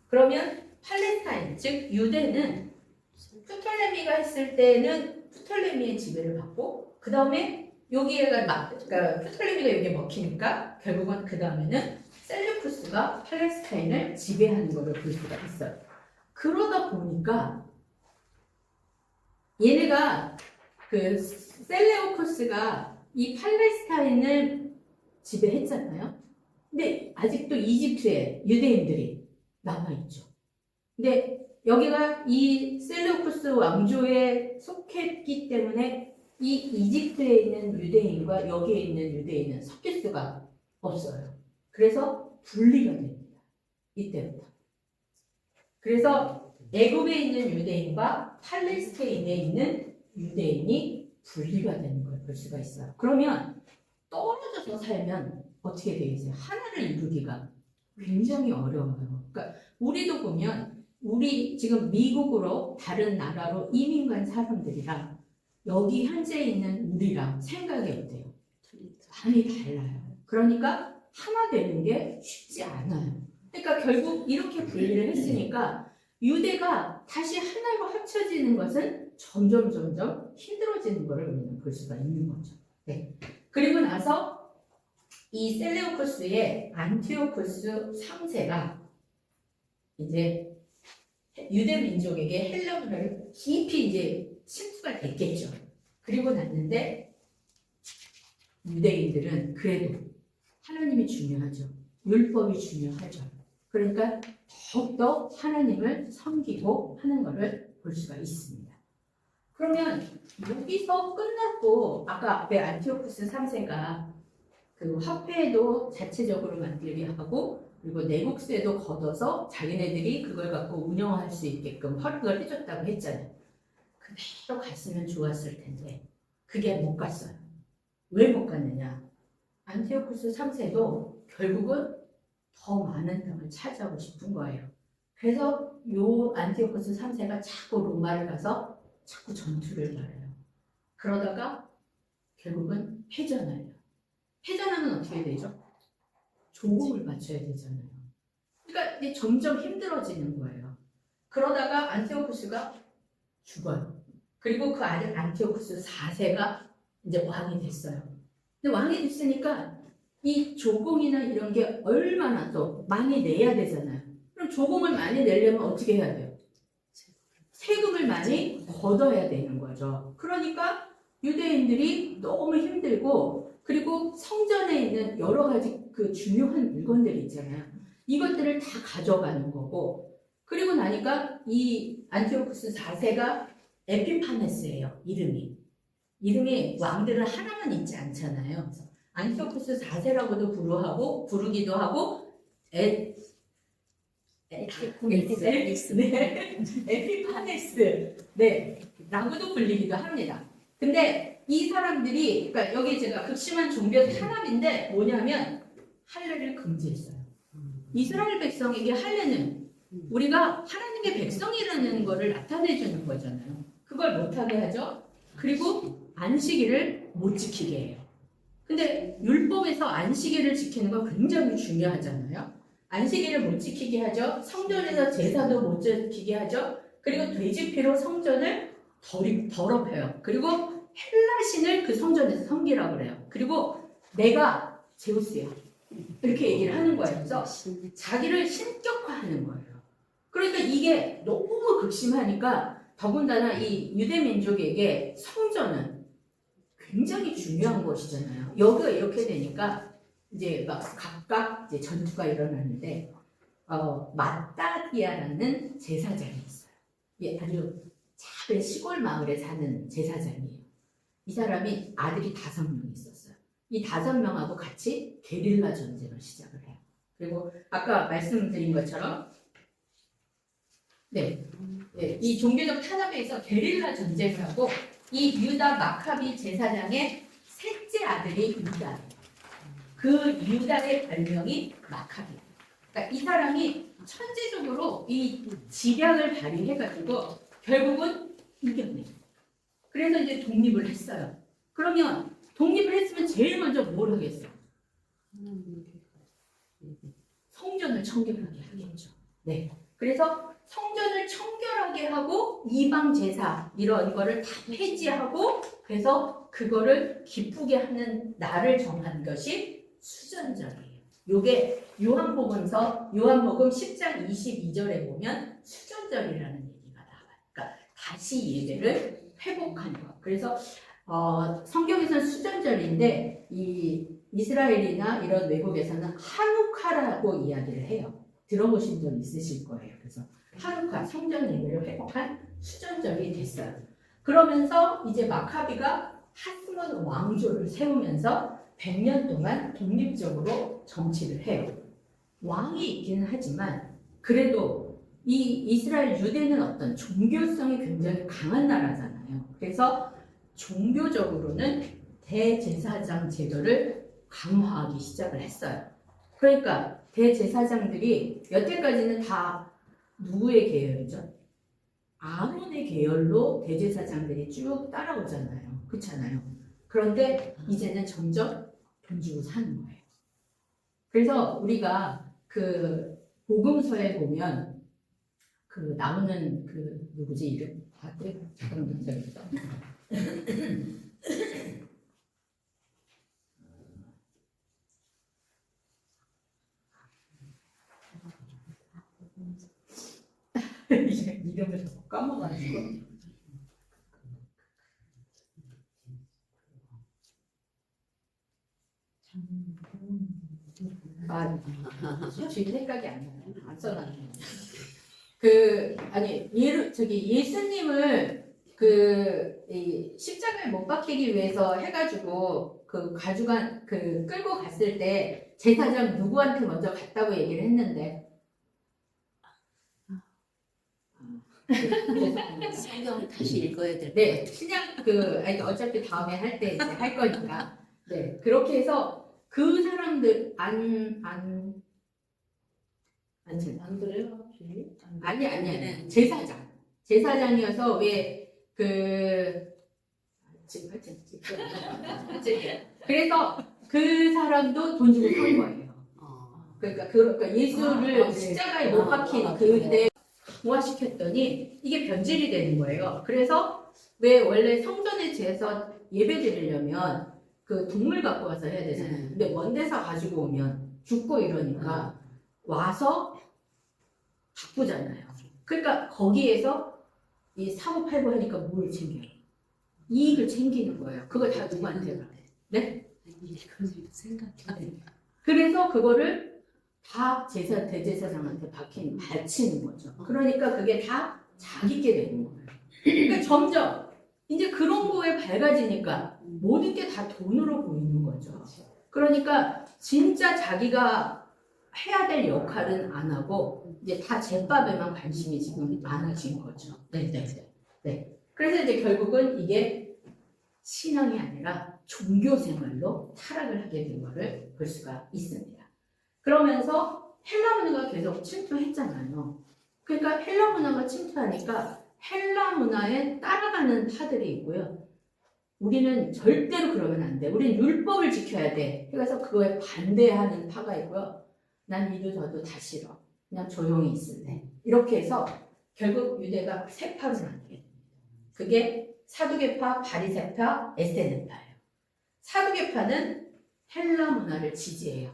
그러면 팔레스타인, 즉 유대는 프톨레미가 했을 때는 프톨레미의 지배를 받고 그 다음에 여기가 그러니까 프톨레미가 여기에 먹히니까 결국은 그 다음에는 셀루쿠스가 팔레스타인을 지배하는 것을 볼 수가 있어요. 그러다 보니까 얘네가 그 셀레우코스가 이 팔레스타인을 지배했잖아요. 근데 아직도 이집트에 유대인들이 남아있죠. 근데 여기가 이 셀루쿠스 왕조에 속했기 때문에 이 이집트에 있는 유대인과 여기에 있는 유대인은 섞일 수가 없어요. 그래서 분리가 됩니다. 이때부터. 그래서 애굽에 있는 유대인과 팔레스타인에 있는 유대인이 분리가 되는 걸 볼 수가 있어요. 그러면 떨어져서 살면 어떻게 되겠어요? 하나를 이루기가 굉장히 어려워요. 그러니까 우리도 보면 우리 지금 미국으로 다른 나라로 이민 간 사람들이랑 여기 현재 있는 우리랑 생각이 어때요? 많이 달라요. 그러니까 하나 되는 게 쉽지 않아요. 그러니까 결국 이렇게 분리를 했으니까 유대가 다시 하나로 합쳐지는 것은 점점 힘들어지는 것을 우리는 볼 수가 있는 거죠. 네. 그리고 나서 이 셀레우코스의 안티오코스 3세가 이제 유대 민족에게 헬라어를 깊이 이제 침투가 됐겠죠. 그리고 났는데 유대인들은 그래도 하나님이 중요하죠. 율법이 중요하죠. 그러니까 더욱더 하나님을 섬기고 하는 것을 볼 수가 있습니다. 그러면 여기서 끝났고 아까 앞에 안티오쿠스 3세가 그 화폐도 자체적으로 만들게 하고 그리고 내국세도 걷어서 자기네들이 그걸 갖고 운영할 수 있게끔 허락을 해줬다고 했잖아요. 그대로 갔으면 좋았을 텐데 그게 못 갔어요. 왜 못 갔느냐? 안티오쿠스 3세도 결국은 더 많은 땅을 차지하고 싶은 거예요. 그래서 요 안티오쿠스 3세가 자꾸 로마를 가서 자꾸 전투를 벌여요. 그러다가 결국은 패전해요. 패전하면 어떻게 되죠? 조공을 바쳐야 되잖아요. 그러니까 이제 점점 힘들어지는 거예요. 그러다가 안티오쿠스가 죽어요. 그리고 그 아들 안티오쿠스 4세가 이제 왕이 됐어요. 근데 왕이 됐으니까 이 조공이나 이런 게 얼마나 또 많이 내야 되잖아요. 그럼 조공을 많이 내려면 어떻게 해야 돼요? 세금을 많이 걷어야 되는 거죠. 그러니까 유대인들이 너무 힘들고 그리고 성전에 있는 여러 가지 그 중요한 물건들이 있잖아요. 이것들을 다 가져가는 거고 그리고 나니까 이 안티오쿠스 4세가 에피파네스예요. 이름이 왕들은 하나만 있지 않잖아요. 그래서 안티오쿠스 4세라고도 부르기도 하고 에피파네스 네, 라고도 불리기도 합니다. 근데 이 사람들이 그러니까 여기 제가 극심한 종교 탄압인데 뭐냐면 할례를 금지했어요. 이스라엘 백성에게 할례는 우리가 하나님의 백성이라는 것을 나타내 주는 거잖아요. 그걸 못하게 하죠. 그리고 안식일을 못 지키게 해요. 근데 율법에서 안식일을 지키는 건 굉장히 중요하잖아요. 안식일을 못 지키게 하죠. 성전에서 제사도 못 지키게 하죠. 그리고 돼지피로 성전을 더럽혀요. 그리고 헬라신을 그 성전에서 섬기라고 그래요. 그리고 내가 제우스야. 이렇게 얘기를 하는 거예요. 그래서 자기를 신격화하는 거예요. 그러니까 이게 너무 극심하니까 더군다나 이 유대 민족에게 성전은 굉장히 중요한 것이잖아요. 여기가 이렇게 되니까 이제 막 각각 이제 전투가 일어나는데 마따디아라는 제사장이 있어요. 예, 아주 작은 시골 마을에 사는 제사장이에요. 이 사람이 아들이 5명 있었어요. 이 5명하고 같이 게릴라 전쟁을 시작을 해요. 그리고 아까 말씀드린 것처럼 네, 이 종교적 탄압에서 게릴라 전쟁을 하고 이 유다 마카비 제사장의 셋째 아들이 유다예요. 그 유다의 별명이 마카비. 그러니까 이 사람이 천재적으로 이 지략을 발휘해가지고 결국은 이겼네. 그래서 이제 독립을 했어요. 그러면 독립을 했으면 제일 먼저 뭘 하겠어? 성전을 청결하게 하겠죠. 네. 그래서 성전을 청결하게 하고 이방 제사 이런 거를 다 폐지하고 그래서 그거를 기쁘게 하는 날을 정한 것이 수전절이에요. 요게 요한복음 10장 22절에 보면 수전절이라는 얘기가 나와요. 그러니까 다시 예배를 회복하는 것. 그래서 성경에서는 수전절인데 이 이스라엘이나 이런 외국에서는 하누카라고 이야기를 해요. 들어보신 적 있으실 거예요. 그래서 하누카 성전 예배를 회복한 수전절이 됐어요. 그러면서 이제 마카비가 하스몬 왕조를 세우면서 100년 동안 독립적으로 정치를 해요. 왕이 있기는 하지만 그래도 이 이스라엘 유대는 어떤 종교성이 굉장히 강한 나라잖아요. 그래서 종교적으로는 대제사장 제도를 강화하기 시작을 했어요. 그러니까 대제사장들이 여태까지는 다 누구의 계열이죠? 아론의 계열로 대제사장들이 쭉 따라오잖아요. 그렇잖아요. 그런데 이제는 점점 돈 주고 사는 거예요. 그래서 우리가 그 복음서에 보면 그 나오는 그 누구지 이름? 잠깐만 기다려서. 이름을 자꾸 까먹어가지고. 지금 생각이 안 나요. 안 써놨네요. 예수님을 이 십자가에 못 박히기 위해서 해가지고 가져간 끌고 갔을 때 제사장 누구한테 먼저 갔다고 얘기를 했는데. 성경 다시 읽어야 될 네, 신약 아니, 어차피 다음에 할 때 이제 할 거니까. 네, 그렇게 해서 그 사람들 안 그래요? 아니 제사장이어서 그래서 그 사람도 돈 주고 산 거예요. 그러니까 예수를 십자가에 못 박힌 그때 부활시켰더니 이게 변질이 되는 거예요. 그래서 왜 원래 성전에서 예배 드리려면 그 동물 갖고 와서 해야 되잖아요. 근데 먼 데서 가지고 오면 죽고 이러니까 와서 바꾸잖아요. 그러니까 거기에서 이 사고 팔고 하니까 뭘 챙겨요? 이익을 챙기는 거예요. 그걸 다 누구한테 가? 네? 그래서 그거를 다 대제사장한테 바치는 거죠. 그러니까 그게 다 자기게 되는 거예요. 그러니까 점점 이제 그런 거에 밝아지니까 모든 게 다 돈으로 보이는 거죠. 그러니까 진짜 자기가 해야 될 역할은 안 하고 이제 다 제밥에만 관심이 지금 많아진 거죠. 네. 그래서 이제 결국은 이게 신앙이 아니라 종교 생활로 타락을 하게 된 것을 볼 수가 있습니다. 그러면서 헬라 문화가 계속 침투했잖아요. 그러니까 헬라 문화가 침투하니까 헬라 문화에 따라가는 파들이 있고요. 우리는 절대로 그러면 안 돼. 우리는 율법을 지켜야 돼. 그래서 그거에 반대하는 파가 있고요. 난 이도 저도 다 싫어. 그냥 조용히 있을래. 이렇게 해서 결국 유대가 세 파로 나뉘게 됩니다. 그게 사두개파, 바리새파, 에세네파예요. 사두개파는 헬라 문화를 지지해요.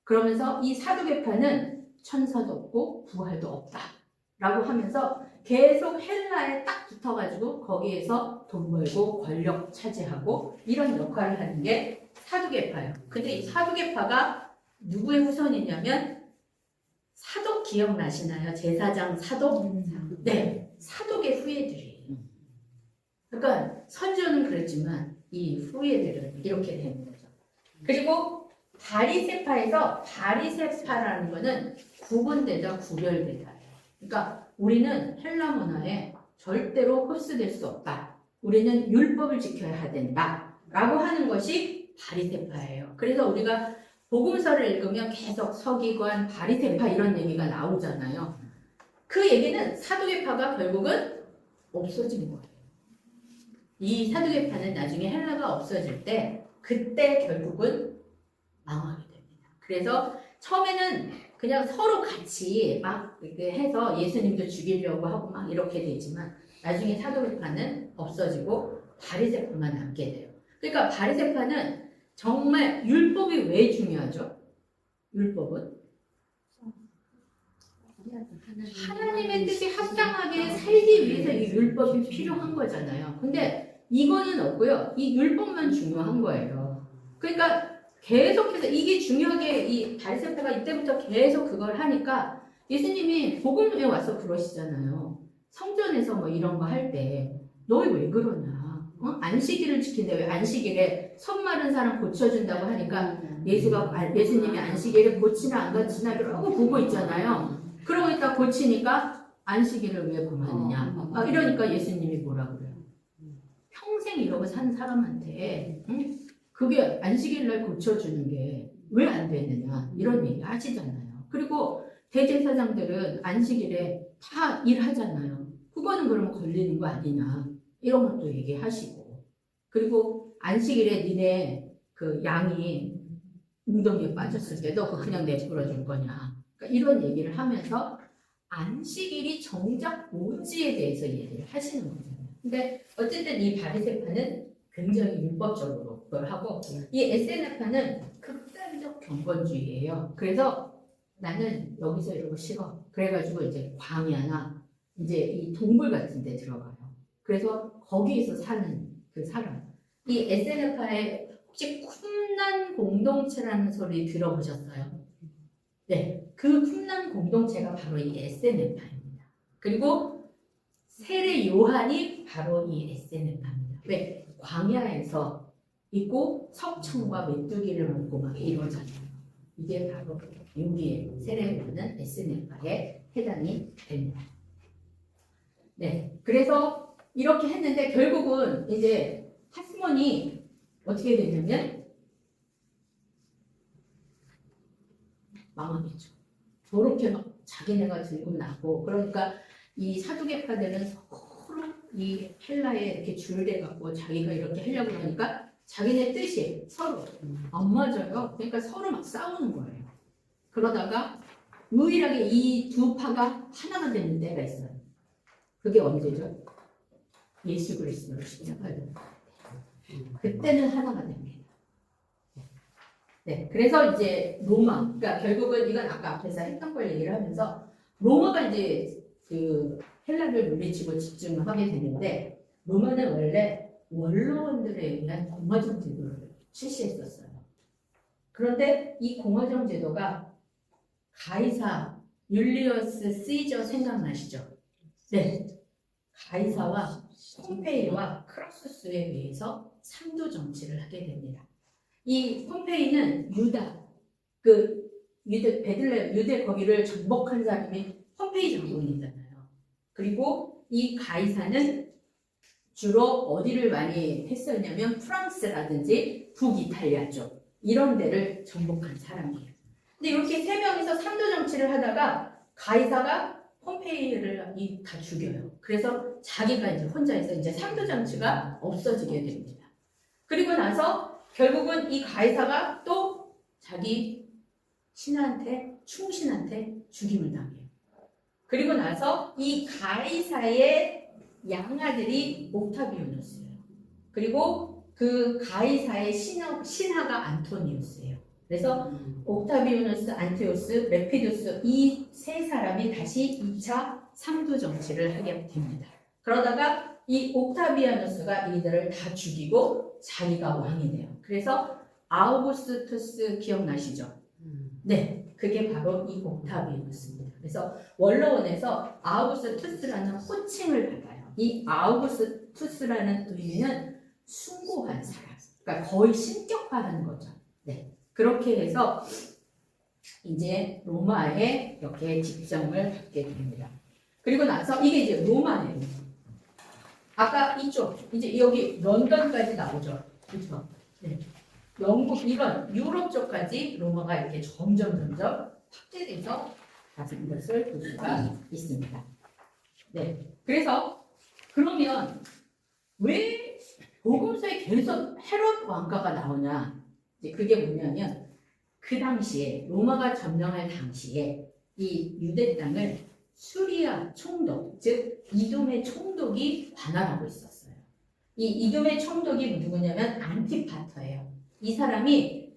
그러면서 이 사두개파는 천사도 없고 부활도 없다 라고 하면서 계속 헬라에 딱 붙어가지고 거기에서 돈 벌고 권력 차지하고 이런 역할을 하는 게 사두개파예요. 근데 이 사두개파가 누구의 후손이냐면 사독 기억나시나요? 제사장 사독? 네, 사독의 후예들이에요. 그러니까 선조는 그랬지만 이 후예들은 이렇게 되는 거죠. 그리고 바리새파에서 바리새파라는 거는 구분되다 구별되다예요. 그러니까 우리는 헬라 문화에 절대로 흡수될 수 없다. 우리는 율법을 지켜야 된다. 라고 하는 것이 바리새파예요. 그래서 우리가 복음서를 읽으면 계속 서기관, 바리새파 이런 얘기가 나오잖아요. 그 얘기는 사두개파가 결국은 없어진 거예요. 이 사두개파는 나중에 헬라가 없어질 때 그때 결국은 망하게 됩니다. 그래서 처음에는 그냥 서로 같이 막 이렇게 해서 예수님도 죽이려고 하고 막 이렇게 되지만 나중에 사두개파는 없어지고 바리새파만 남게 돼요. 그러니까 바리새파는 정말 율법이 왜 중요하죠? 율법은 하나님의 뜻이 합당하게 살기 위해서 이 율법이 필요한 거잖아요. 근데 이거는 없고요. 이 율법만 중요한 거예요. 그러니까 계속해서 이게 중요하게 이 바리새파가 이때부터 계속 그걸 하니까 예수님이 복음에 와서 그러시잖아요. 성전에서 뭐 이런 거 할 때 너희 왜 그러냐? 안식일을 지킨대. 왜 안식일에 손 마른 사람 고쳐준다고 하니까 예수님이 안식일에 고치나 안 고치나 그러고 보고 있잖아요. 그러고 있다 고치니까 안식일을 왜 범하느냐? 이러니까 예수님이 뭐라 그래요? 평생 이러고 산 사람한테 그게 안식일날 고쳐주는 게 왜 안 되느냐 이런 얘기 하시잖아요. 그리고 대제사장들은 안식일에 다 일하잖아요. 그거는 그러면 걸리는 거 아니냐 이런 것도 얘기하시고 그리고 안식일에 니네 그 양이 웅덩이에 빠졌을 때 너 그냥 내버려 줄 거냐 그러니까 이런 얘기를 하면서 안식일이 정작 뭔지에 대해서 얘기를 하시는 거잖아요. 근데 어쨌든 이 바리새파는 굉장히 율법적으로 그걸 하고 이 에세네파는 극단적 경건주의예요. 그래서 나는 여기서 이러고 싫어. 그래가지고 이제 광야나 이제 이 동굴 같은 데 들어가요. 그래서 거기에서 사는 그 사람. 이 에세네파의 혹시 쿰난 공동체라는 소리 들어보셨어요? 네, 그 쿰난 공동체가 바로 이 에세네파입니다. 그리고 세례 요한이 바로 이 에세네파입니다. 왜? 광야에서 있고 석청과 메뚜기를 먹고 막 이러잖아요. 이게 바로 여기에 세례 요한은 에세네파에 해당이 됩니다. 네, 그래서 이렇게 했는데 결국은 이제 하스몬이 어떻게 되냐면 망하겠죠. 저렇게 막 자기네가 들고 나고 그러니까 이 사두개파들은 서로 이 헬라에 이렇게 줄대 갖고 자기가 이렇게 하려고 하니까 자기네 뜻이 서로 안 맞아요. 그러니까 서로 막 싸우는 거예요. 그러다가 유일하게 이 두 파가 하나가 되는 때가 있어요. 그게 언제죠? 예수 그리스도를 십자가에 그때는 하나가 됩니다. 네, 그래서 이제 로마, 그러니까 결국은 이건 아까 앞에서 했던 걸 얘기를 하면서 로마가 이제 그 헬라를 물리치고 집중하게 되는데 로마는 원래 원로원들에 의한 공화정 제도를 실시했었어요. 그런데 이 공화정 제도가 가이사, 율리어스 시저 생각나시죠? 네, 가이사와 폼페이와 크로스스에 의해서 삼도 정치를 하게 됩니다. 이 폼페이는 유다, 베들레헴, 유대 거기를 정복한 사람이 폼페이 장군이잖아요. 그리고 이 가이사는 주로 어디를 많이 했었냐면 프랑스라든지 북이탈리아 쪽 이런 데를 정복한 사람이에요. 근데 이렇게 세 명이서 삼도 정치를 하다가 가이사가 폼페이를 다 죽여요. 그래서 자기가 이제 혼자 있어 이제 삼도 정치가 없어지게 됩니다. 그리고 나서 결국은 이 가이사가 또 자기 신하한테, 충신한테 죽임을 당해요. 그리고 나서 이 가이사의 양아들이 옥타비아누스예요. 그리고 그 가이사의 신하가 안토니우스예요. 그래서 옥타비아누스, 안티오스, 레피두스 이 세 사람이 다시 2차 상도 정치를 하게 됩니다. 그러다가 이 옥타비아누스가 이들을 다 죽이고 자기가 왕이 돼요. 그래서 아우구스투스 기억나시죠? 네, 그게 바로 이 옥타비아누스입니다. 그래서 원로원에서 아우구스투스라는 호칭을 받아요. 이 아우구스투스라는 의미는 숭고한 사람, 그러니까 거의 신격화하는 거죠. 네, 그렇게 해서 이제 로마에 이렇게 직정을 받게 됩니다. 그리고 나서 이게 이제 로마예요. 아까 이쪽 이제 여기 런던까지 나오죠. 그렇죠? 네. 영국 이런 유럽 쪽까지 로마가 이렇게 점점 확대돼서 가는 것을 볼 수가 있습니다. 네. 그래서 그러면 왜 복음서에 계속 헤롯 왕가가 나오냐? 이제 그게 뭐냐면 그 당시에 로마가 점령할 당시에 이 유대 땅을 수리아 총독, 즉 이돔의 총독이 관할하고 있었어요. 이 이돔의 총독이 누구냐면 안티파터예요. 이 사람이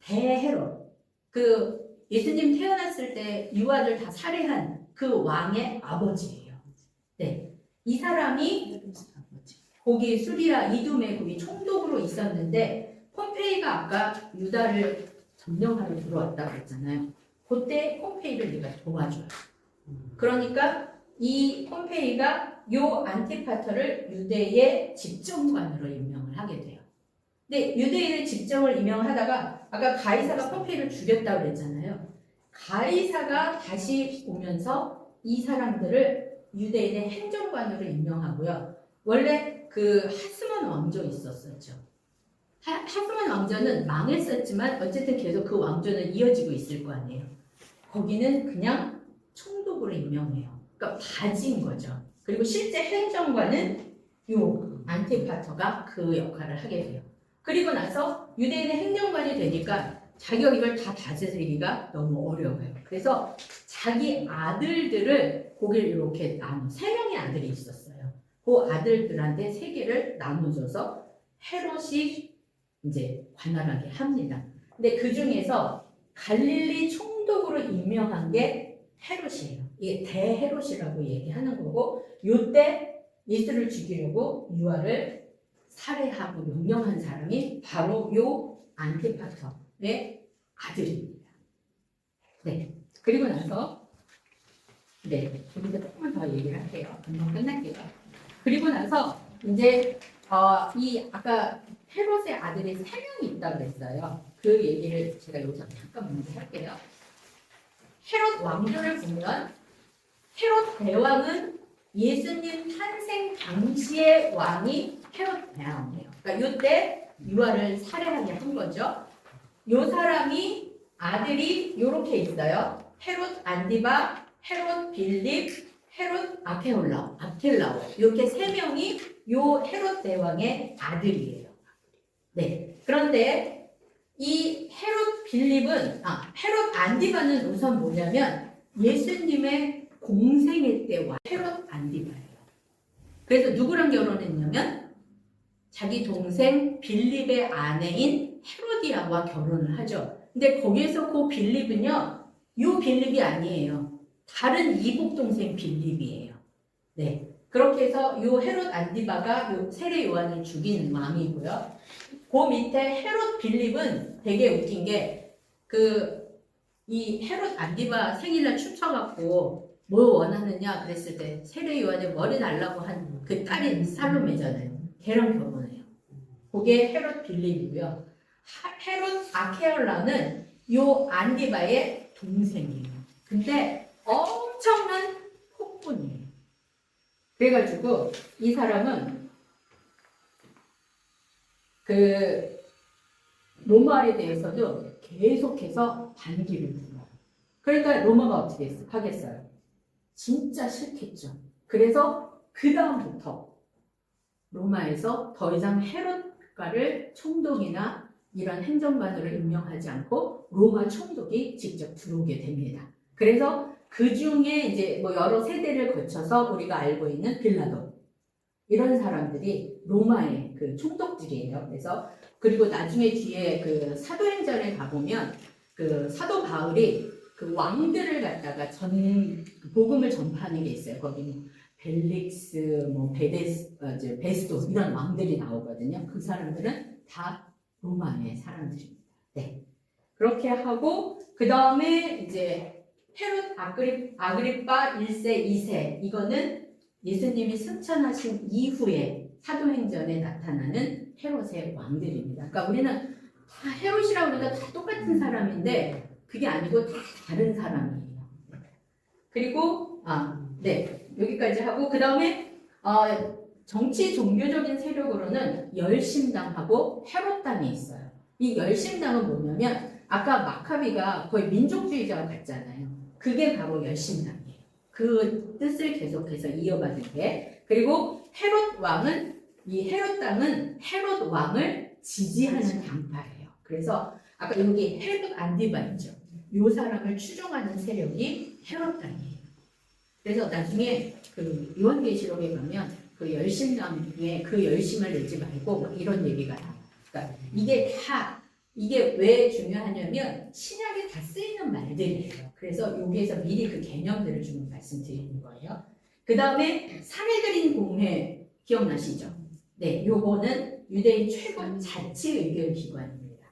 대헤롯, 그 예수님 태어났을 때 유아들 다 살해한 그 왕의 아버지예요. 네, 이 사람이 거기 수리아 이돔의 거기 총독으로 있었는데 폼페이가 아까 유다를 점령하러 들어왔다고 했잖아요. 그때 폼페이를 네가 도와줘요. 그러니까 이 폼페이가 요 안티파터를 유대의 집정관으로 임명을 하게 돼요. 근데 유대인의 집정을 임명하다가 아까 가이사가 폼페이를 죽였다고 그랬잖아요. 가이사가 다시 오면서 이 사람들을 유대인의 행정관으로 임명하고요. 원래 그 하스몬 왕조 있었었죠. 하스몬 왕조는 망했었지만 어쨌든 계속 그 왕조는 이어지고 있을 거 아니에요. 거기는 그냥 총독으로 임명해요. 그러니까 바지인 거죠. 그리고 실제 행정관은 요 안티파터가 그 역할을 하게 돼요. 그리고 나서 유대인의 행정관이 되니까 자기가 이걸 다 다스리기가 너무 어려워요. 그래서 자기 아들들을 거기를 이렇게 나눠, 3명의 아들이 있었어요. 그 아들들한테 3개를 나눠줘서 헤롯이 이제 관할하게 합니다. 근데 그 중에서 갈릴리 총독으로 임명한 게 헤롯이에요. 이게 대헤롯이라고 얘기하는 거고, 요때 예수를 죽이려고 유아를 살해하고 명령한 사람이 바로 요 안티파터의 아들입니다. 네. 그리고 나서 네, 여기서 조금만 더 얘기를 할게요. 금방 끝날게요. 그리고 나서 이제 이 아까 헤롯의 아들이 3명이 있다고 그랬어요. 그 얘기를 제가 여기서 잠깐 먼저 할게요. 헤롯 왕조를 보면 헤롯 대왕은 예수님 탄생 당시의 왕이 헤롯 대왕이에요. 그러니까 이때 유아를 살해하게 한 거죠. 요 사람이 아들이 이렇게 있어요. 헤롯 안디바, 헤롯 빌립, 헤롯 아케올라오 이렇게 3명이 요 헤롯 대왕의 아들이에요. 네. 그런데 이 헤롯 빌립은 헤롯 안디바는 우선 뭐냐면 예수님의 공생애 때와 헤롯 안디바예요. 그래서 누구랑 결혼했냐면 자기 동생 빌립의 아내인 헤로디아와 결혼을 하죠. 근데 거기에서 그 빌립은요, 요 빌립이 아니에요. 다른 이복 동생 빌립이에요. 네. 그렇게 해서 요 헤롯 안디바가 요 세례 요한을 죽인 왕이고요. 그 밑에 헤롯 빌립은 되게 웃긴 게 이 헤롯 안디바 생일날 춤춰갖고 뭐 원하느냐 그랬을 때 세례 요한의 머리 날라고 한 그 딸인 살로메잖아요. 걔랑 결혼해요. 그게 헤롯 빌립이고요. 헤롯 아케올라는 요 안디바의 동생이에요. 근데 엄청난 폭군이에요. 그래가지고 이 사람은 그 로마에 대해서도 계속해서 반기를 불어요. 그러니까 로마가 어떻게 하겠어요? 진짜 싫겠죠. 그래서 그 다음부터 로마에서 더 이상 헤롯 국가를 총독이나 이런 행정관으로 임명하지 않고 로마 총독이 직접 들어오게 됩니다. 그래서 그 중에 이제 뭐 여러 세대를 거쳐서 우리가 알고 있는 빌라도 이런 사람들이 로마의 그 총독들이에요. 그래서 그리고 나중에 뒤에 그 사도행전에 가보면 그 사도 바울이 그 왕들을 갖다가 그 복음을 전파하는 게 있어요. 거기 뭐 벨릭스, 뭐 베스도 이런 왕들이 나오거든요. 그 사람들은 다 로마의 사람들입니다. 네. 그렇게 하고 그 다음에 이제 헤롯 아그리빠 1세, 2세 이거는 예수님이 승천하신 이후에 사도행전에 나타나는 헤롯의 왕들입니다. 그러니까 우리는 다 헤롯이라고 우리가 다 똑같은 사람인데 그게 아니고 다 다른 사람이에요. 그리고 네 여기까지 하고 그 다음에 정치 종교적인 세력으로는 열심당하고 헤롯당이 있어요. 이 열심당은 뭐냐면 아까 마카비가 거의 민족주의자와 같잖아요. 그게 바로 열심당이에요. 그 뜻을 계속해서 이어받은 게. 그리고 헤롯 왕은 이 헤롯 당은 헤롯 왕을 지지하는 당파예요. 그래서 아까 여기 헤롯 안디바 있죠. 이 사람을 추종하는 세력이 헤롯 당이에요. 그래서 나중에 그 요한계시록에 가면 그 열심당에 그 열심을 내지 말고 뭐 이런 얘기가 나와요. 그러니까 이게 왜 중요하냐면 신약에 다 쓰이는 말들이에요. 그래서 여기에서 미리 그 개념들을 좀 말씀드리는 거예요. 그 다음에 사내들인 공회 기억나시죠? 네, 요거는 유대인 최고 자치의결 기관입니다.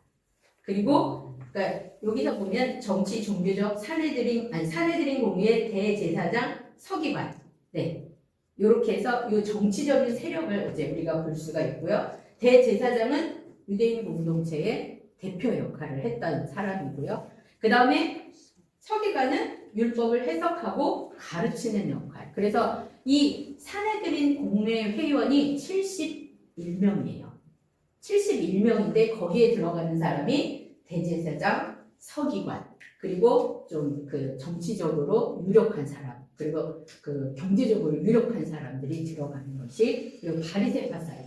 그리고 그러니까 여기서 보면 정치 종교적 사내들인 공회의 대제사장 서기관. 네. 이렇게 해서 이 정치적인 세력을 이제 우리가 볼 수가 있고요. 대제사장은 유대인 공동체의 대표 역할을 했던 사람이고요. 그 다음에 서기관은 율법을 해석하고 가르치는 역할. 그래서 이 사내들인 공회 회의원이 71명이에요. 71명인데 거기에 들어가는 사람이 대제사장, 서기관, 그리고 좀 그 정치적으로 유력한 사람, 그리고 그 경제적으로 유력한 사람들이 들어가는 것이 그리고 바리새파 사람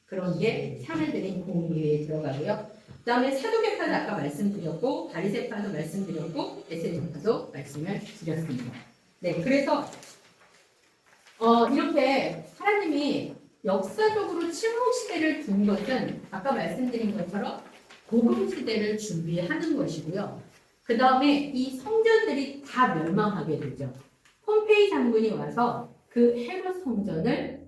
그런 게 사내들인 공의회에 들어가고요. 그 다음에 사도계파는 아까 말씀드렸고 바리새파도 말씀드렸고 에세파도 말씀을 드렸습니다. 네, 그래서 이렇게 하나님이 역사적으로 침묵 시대를 둔 것은 아까 말씀드린 것처럼 복음 시대를 준비하는 것이고요. 그 다음에 이 성전들이 다 멸망하게 되죠. 폼페이 장군이 와서 그 헤롯 성전을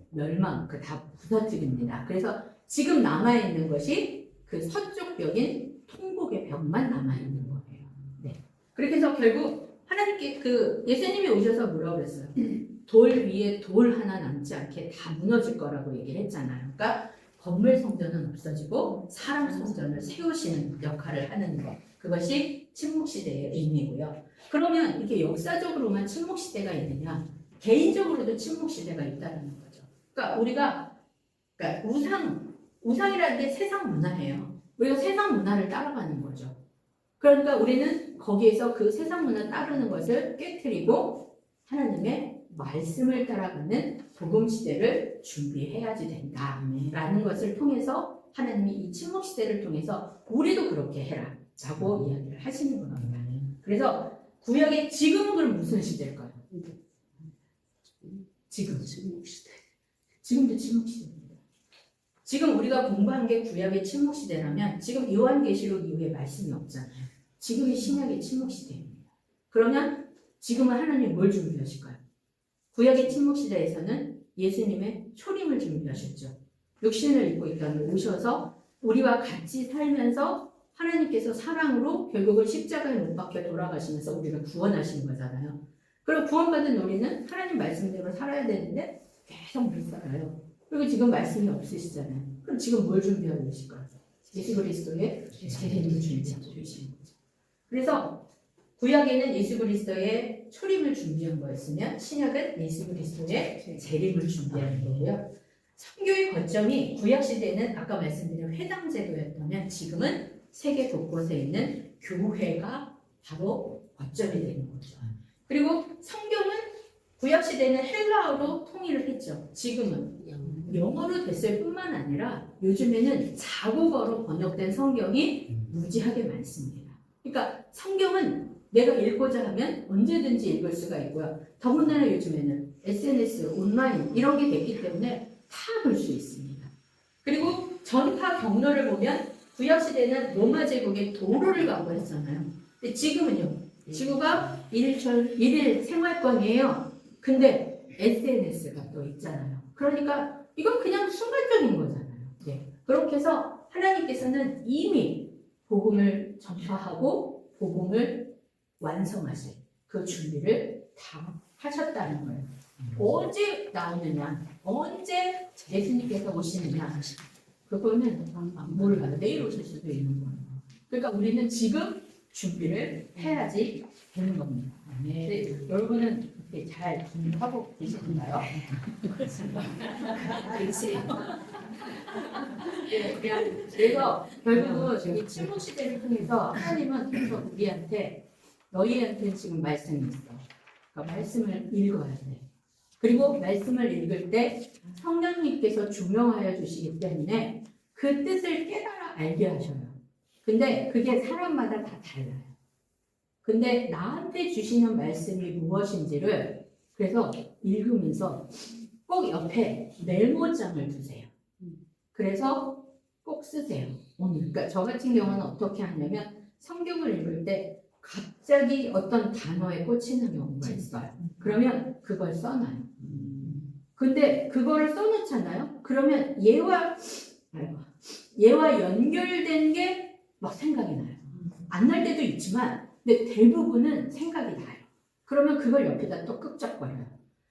다 부서뜨립니다. 그래서 지금 남아있는 것이 그 서쪽 벽인 통곡의 벽만 남아있는 거예요. 네. 그렇게 해서 결국 하나님께 그 예수님이 오셔서 뭐라고 그랬어요? 돌 위에 돌 하나 남지 않게 다 무너질 거라고 얘기를 했잖아요. 그러니까 건물 성전은 없어지고 사람 성전을 세우시는 역할을 하는 것. 그것이 침묵시대의 의미고요. 그러면 이렇게 역사적으로만 침묵시대가 있느냐? 개인적으로도 침묵시대가 있다는 거죠. 그러니까 그러니까 우상이라는 게 세상 문화예요. 우리가 세상 문화를 따라가는 거죠. 그러니까 우리는 거기에서 그 세상 문화 따르는 것을 깨트리고 하나님의 말씀을 따라가는 복음 시대를 준비해야지 된다라는 것을 통해서 하나님이 이 침묵 시대를 통해서 우리도 그렇게 해라라고 이야기를 하시는 겁니다. 그래서 구약의 지금은 그럼 무슨 시대일까요? 지금도 침묵 시대입니다. 지금 우리가 공부한 게 구약의 침묵 시대라면 지금 요한계시록 이후에 말씀이 없잖아요. 지금이 신약의 침묵 시대입니다. 그러면 지금은 하나님 뭘 준비하실까요? 구약의 침묵 시대에서는 예수님의 초림을 준비하셨죠. 육신을 입고 이 땅에 오셔서 우리와 같이 살면서 하나님께서 사랑으로 결국은 십자가에 못 박혀 돌아가시면서 우리를 구원하신 거잖아요. 그리고 구원받은 우리는 하나님 말씀대로 살아야 되는데 계속 못 살아요. 그리고 지금 말씀이 없으시잖아요. 그럼 지금 뭘 준비하고 계실까요? 예수 그리스도의 재림을 준비하고 계시는 거죠. 그래서 구약에는 예수 그리스도의 초림을 준비한 거였으면 신약은 예수 그리스도의 재림을 준비하는 거고요. 선교의 거점이 구약 시대는 아까 말씀드린 회당 제도였다면 지금은 세계 곳곳에 있는 교회가 바로 거점이 되는 거죠. 그리고 성경은 구약 시대는 헬라어로 통일을 했죠. 지금은 영어로 됐을 뿐만 아니라 요즘에는 자국어로 번역된 성경이 무지하게 많습니다. 그러니까 성경은 내가 읽고자 하면 언제든지 읽을 수가 있고요. 더군다나 요즘에는 SNS, 온라인 이런 게 됐기 때문에 다 볼 수 있습니다. 그리고 전파 경로를 보면 구약시대는 로마 제국의 도로를 강구했잖아요. 근데 지금은요. 지구가 일일 생활권이에요. 근데 SNS가 또 있잖아요. 그러니까 이건 그냥 순간적인 거잖아요. 네. 그렇게 해서 하나님께서는 이미 복음을 전파하고 복음을 완성하실 그 준비를 다 하셨다는 거예요. 언제 나오느냐, 언제 예수님께서 오시느냐, 그거는 몰라요. 내일 오실 수도 있는 거예요. 그러니까 우리는 지금 준비를 해야지 되는 겁니다. 네, 여러분은 이렇게 잘 준비하고 계시는가요? 네, 그래서 결국은 이 침묵 시대를 통해서 하나님은 계속 우리한테 너희한테는 지금 말씀이 있어. 그러니까 말씀을 읽어야 돼. 그리고 말씀을 읽을 때 성령님께서 조명하여 주시기 때문에 그 뜻을 깨달아 알게 하셔요. 근데 그게 사람마다 다 달라요. 근데 나한테 주시는 말씀이 무엇인지를 그래서 읽으면서 꼭 옆에 메모장을 두세요. 그래서 꼭 쓰세요. 오늘. 그러니까 저 같은 경우는 어떻게 하냐면 성경을 읽을 때 갑자기 어떤 단어에 꽂히는 경우가 있어요. 그러면 그걸 써놔요. 근데 그거를 써놓잖아요. 그러면 얘와 연결된 게 막 생각이 나요. 안 날 때도 있지만 근데 대부분은 생각이 나요. 그러면 그걸 옆에다 또 끄적거려요.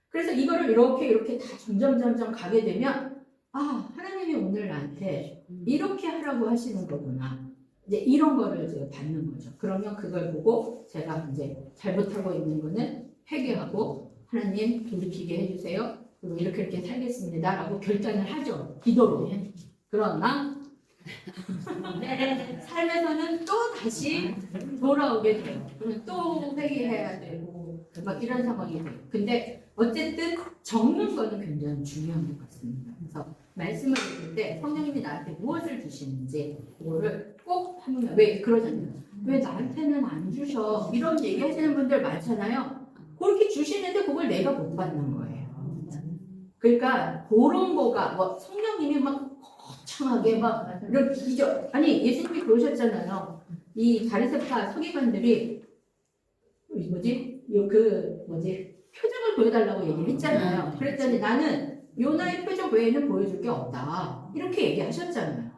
그래서 이거를 이렇게 다 점점 가게 되면 아, 하나님이 오늘 나한테 이렇게 하라고 하시는 거구나. 이제 이런 거를 제가 받는 거죠. 그러면 그걸 보고 제가 이제 잘못하고 있는 거는 회개하고 하나님 돌이키게 해주세요. 그리고 이렇게 살겠습니다. 라고 결단을 하죠. 기도로. 그러나 삶에서는 또 다시 돌아오게 돼요. 그러면 또 회개해야 되고 막 이런 상황이 돼요. 근데 어쨌든 적는 거는 굉장히 중요한 것 같습니다. 그래서 말씀을 읽을 때 성령님이 나한테 무엇을 주시는지 그거를 꼭 하면 왜 그러잖아요. 왜 나한테는 안 주셔? 이런 얘기하시는 분들 많잖아요. 그렇게 주시는데 그걸 내가 못 받는 거예요. 그러니까 그런 거가 뭐 성령님이 막 거창하게 막 이런 기적 아니 예수님이 그러셨잖아요. 이 바리새파 서기관들이 표적을 보여달라고 얘기를 했잖아요. 그랬더니 나는 요나의 표적 외에는 보여줄 게 없다. 이렇게 얘기하셨잖아요.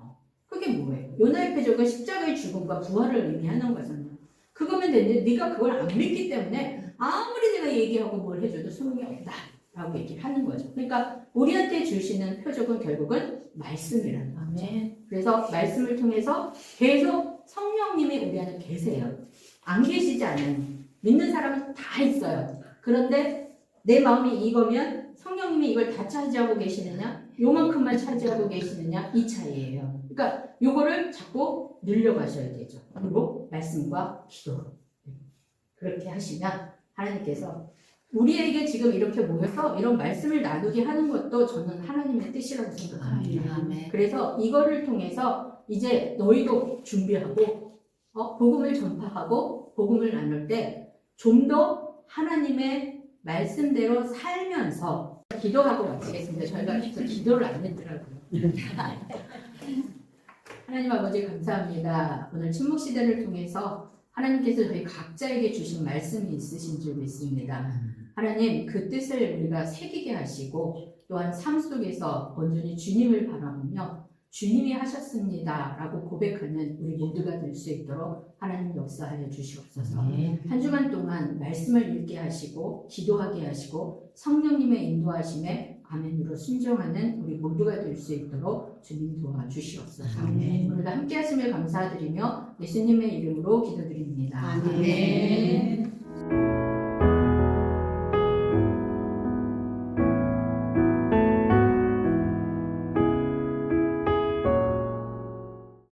그게 뭐예요? 요나의 표적은 십자가의 죽음과 부활을 의미하는 거잖아요. 그거면 되는데 네가 그걸 안 믿기 때문에 아무리 내가 얘기하고 뭘 해줘도 소용이 없다. 라고 얘기를 하는 거죠. 그러니까 우리한테 주시는 표적은 결국은 말씀이라는 거죠. 그래서 말씀을 통해서 계속 성령님이 우리 안에 계세요. 안 계시지 않아요. 믿는 사람은 다 있어요. 그런데 내 마음이 이거면 성령님이 이걸 다 차지하고 계시느냐, 요만큼만 차지하고 계시느냐 이 차이예요. 그러니까 요거를 자꾸 늘려가셔야 되죠. 그리고 말씀과 기도로 그렇게 하시면 하나님께서 우리에게 지금 이렇게 모여서 이런 말씀을 나누게 하는 것도 저는 하나님의 뜻이라고 생각합니다. 그래서 이거를 통해서 이제 너희도 준비하고 복음을 전파하고 복음을 나눌 때 좀 더 하나님의 말씀대로 살면서 기도하고 마치겠습니다. 저희가 기도를 안 했더라고요. 하나님 아버지 감사합니다. 오늘 침묵시대를 통해서 하나님께서 저희 각자에게 주신 말씀이 있으신 줄 믿습니다. 하나님 그 뜻을 우리가 새기게 하시고 또한 삶 속에서 온전히 주님을 바라보며 주님이 하셨습니다 라고 고백하는 우리 모두가 될 수 있도록 하나님 역사하여 주시옵소서. 한 주간 동안 말씀을 읽게 하시고 기도하게 하시고 성령님의 인도하심에 아멘으로 순종하는 우리 모두가 될 수 있도록 주님 도와주시옵소서. 오늘도 함께 하심을 감사드리며 예수님의 이름으로 기도드립니다. 아멘.